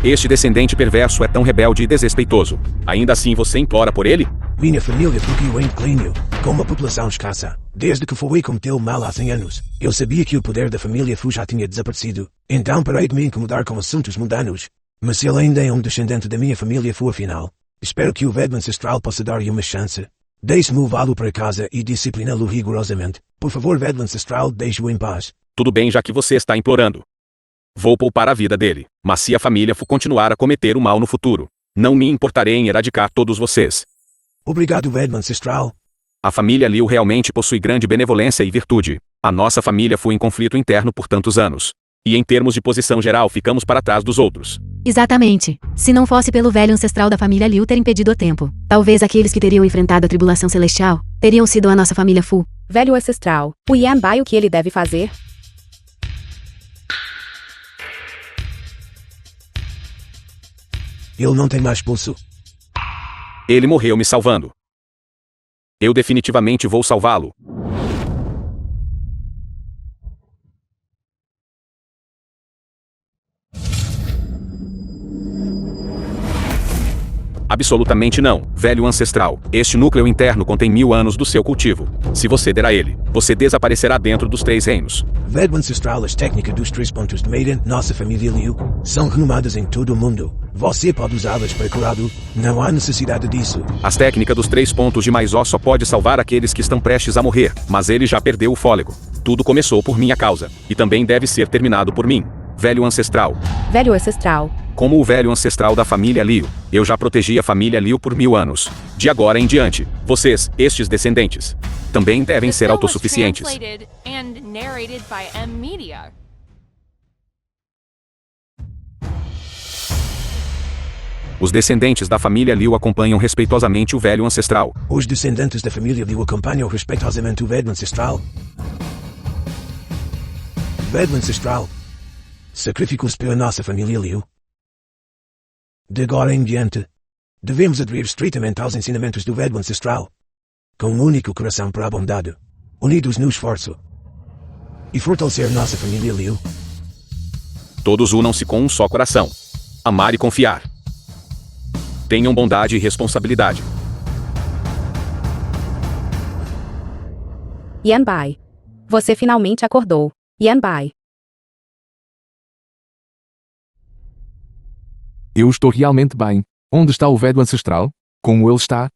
Este descendente perverso é tão rebelde e desrespeitoso. Ainda assim você implora por ele? Minha família fugiu em declínio, com uma população escassa. Desde que foi cometeu mal há 100 anos, eu sabia que o poder da família Fu já tinha desaparecido. Então parei de me incomodar com assuntos mundanos. Mas ele ainda é um descendente da minha família Fu afinal. Espero que o velho ancestral possa dar-lhe uma chance. Deixe-me levá-lo para casa e discipliná-lo rigorosamente. Por favor, velho ancestral, deixe-o em paz. Tudo bem, já que você está implorando. Vou poupar a vida dele, mas se a família Fu continuar a cometer o mal no futuro, não me importarei em erradicar todos vocês. Obrigado, velho ancestral. A família Liu realmente possui grande benevolência e virtude. A nossa família foi em conflito interno por tantos anos. E em termos de posição geral ficamos para trás dos outros. Exatamente. Se não fosse pelo velho ancestral da família Liu ter impedido o tempo, talvez aqueles que teriam enfrentado a tribulação celestial teriam sido a nossa família Fu. Velho ancestral, o Yan Bai, o que ele deve fazer? Ele não tem mais pulso. Ele morreu me salvando. Eu definitivamente vou salvá-lo. Absolutamente não, velho ancestral. Este núcleo interno contém 1000 anos do seu cultivo. Se você der a ele, você desaparecerá dentro dos 3 reinos. Velho ancestral, as técnicas dos 3 pontos de Maiden, nossa família Liu, são renomadas em todo o mundo. Você pode usá-las para curá-lo. Não há necessidade disso. As técnicas dos 3 pontos de mais ó só pode salvar aqueles que estão prestes a morrer, mas ele já perdeu o fôlego. Tudo começou por minha causa, e também deve ser terminado por mim. Velho ancestral. Velho ancestral. Como o velho ancestral da família Liu, eu já protegi a família Liu por 1000 anos. De agora em diante, vocês, estes descendentes, também devem ser autossuficientes. Os descendentes da família Liu acompanham respeitosamente o velho ancestral. Os descendentes da família Liu acompanham respeitosamente o velho ancestral. Velho ancestral. Sacrifícios pela nossa família Liu. De agora em diante, devemos aderir estreitamente aos ensinamentos do velho ancestral, com um único coração para a bondade, unidos no esforço, e fortalecer nossa família Liu. Todos unam-se com um só coração. Amar e confiar. Tenham bondade e responsabilidade. Yan Bai. Você finalmente acordou. Yan Bai. Eu estou realmente bem. Onde está o velho ancestral? Como ele está?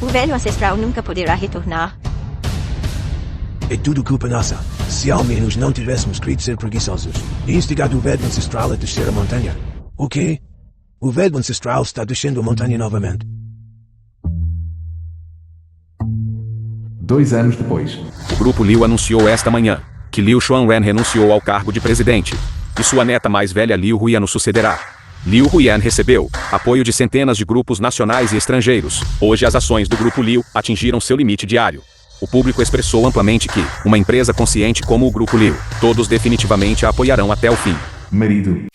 O velho ancestral nunca poderá retornar. É tudo culpa nossa. Se ao menos não tivéssemos querido ser preguiçosos e instigado o velho ancestral a descer a montanha. O quê? O velho ancestral está descendo a montanha novamente. 2 anos depois. O grupo Liu anunciou esta manhã que Liu Xuanren renunciou ao cargo de presidente, e sua neta mais velha Liu Huyan o sucederá. Liu Huyan recebeu apoio de centenas de grupos nacionais e estrangeiros. Hoje as ações do grupo Liu atingiram seu limite diário. O público expressou amplamente que, uma empresa consciente como o grupo Liu, todos definitivamente a apoiarão até o fim. Marido.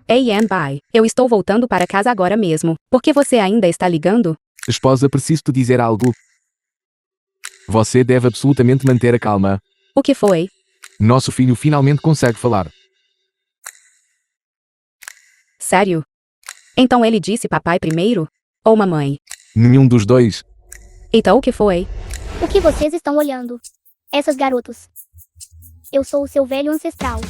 Ei Yan Bai, eu estou voltando para casa agora mesmo. Por que você ainda está ligando? Esposa, preciso te dizer algo. Você deve absolutamente manter a calma. O que foi? Nosso filho finalmente consegue falar. Sério? Então ele disse papai primeiro? Ou mamãe? Nenhum dos dois. Então o que foi? O que vocês estão olhando? Essas garotos. Eu sou o seu velho ancestral.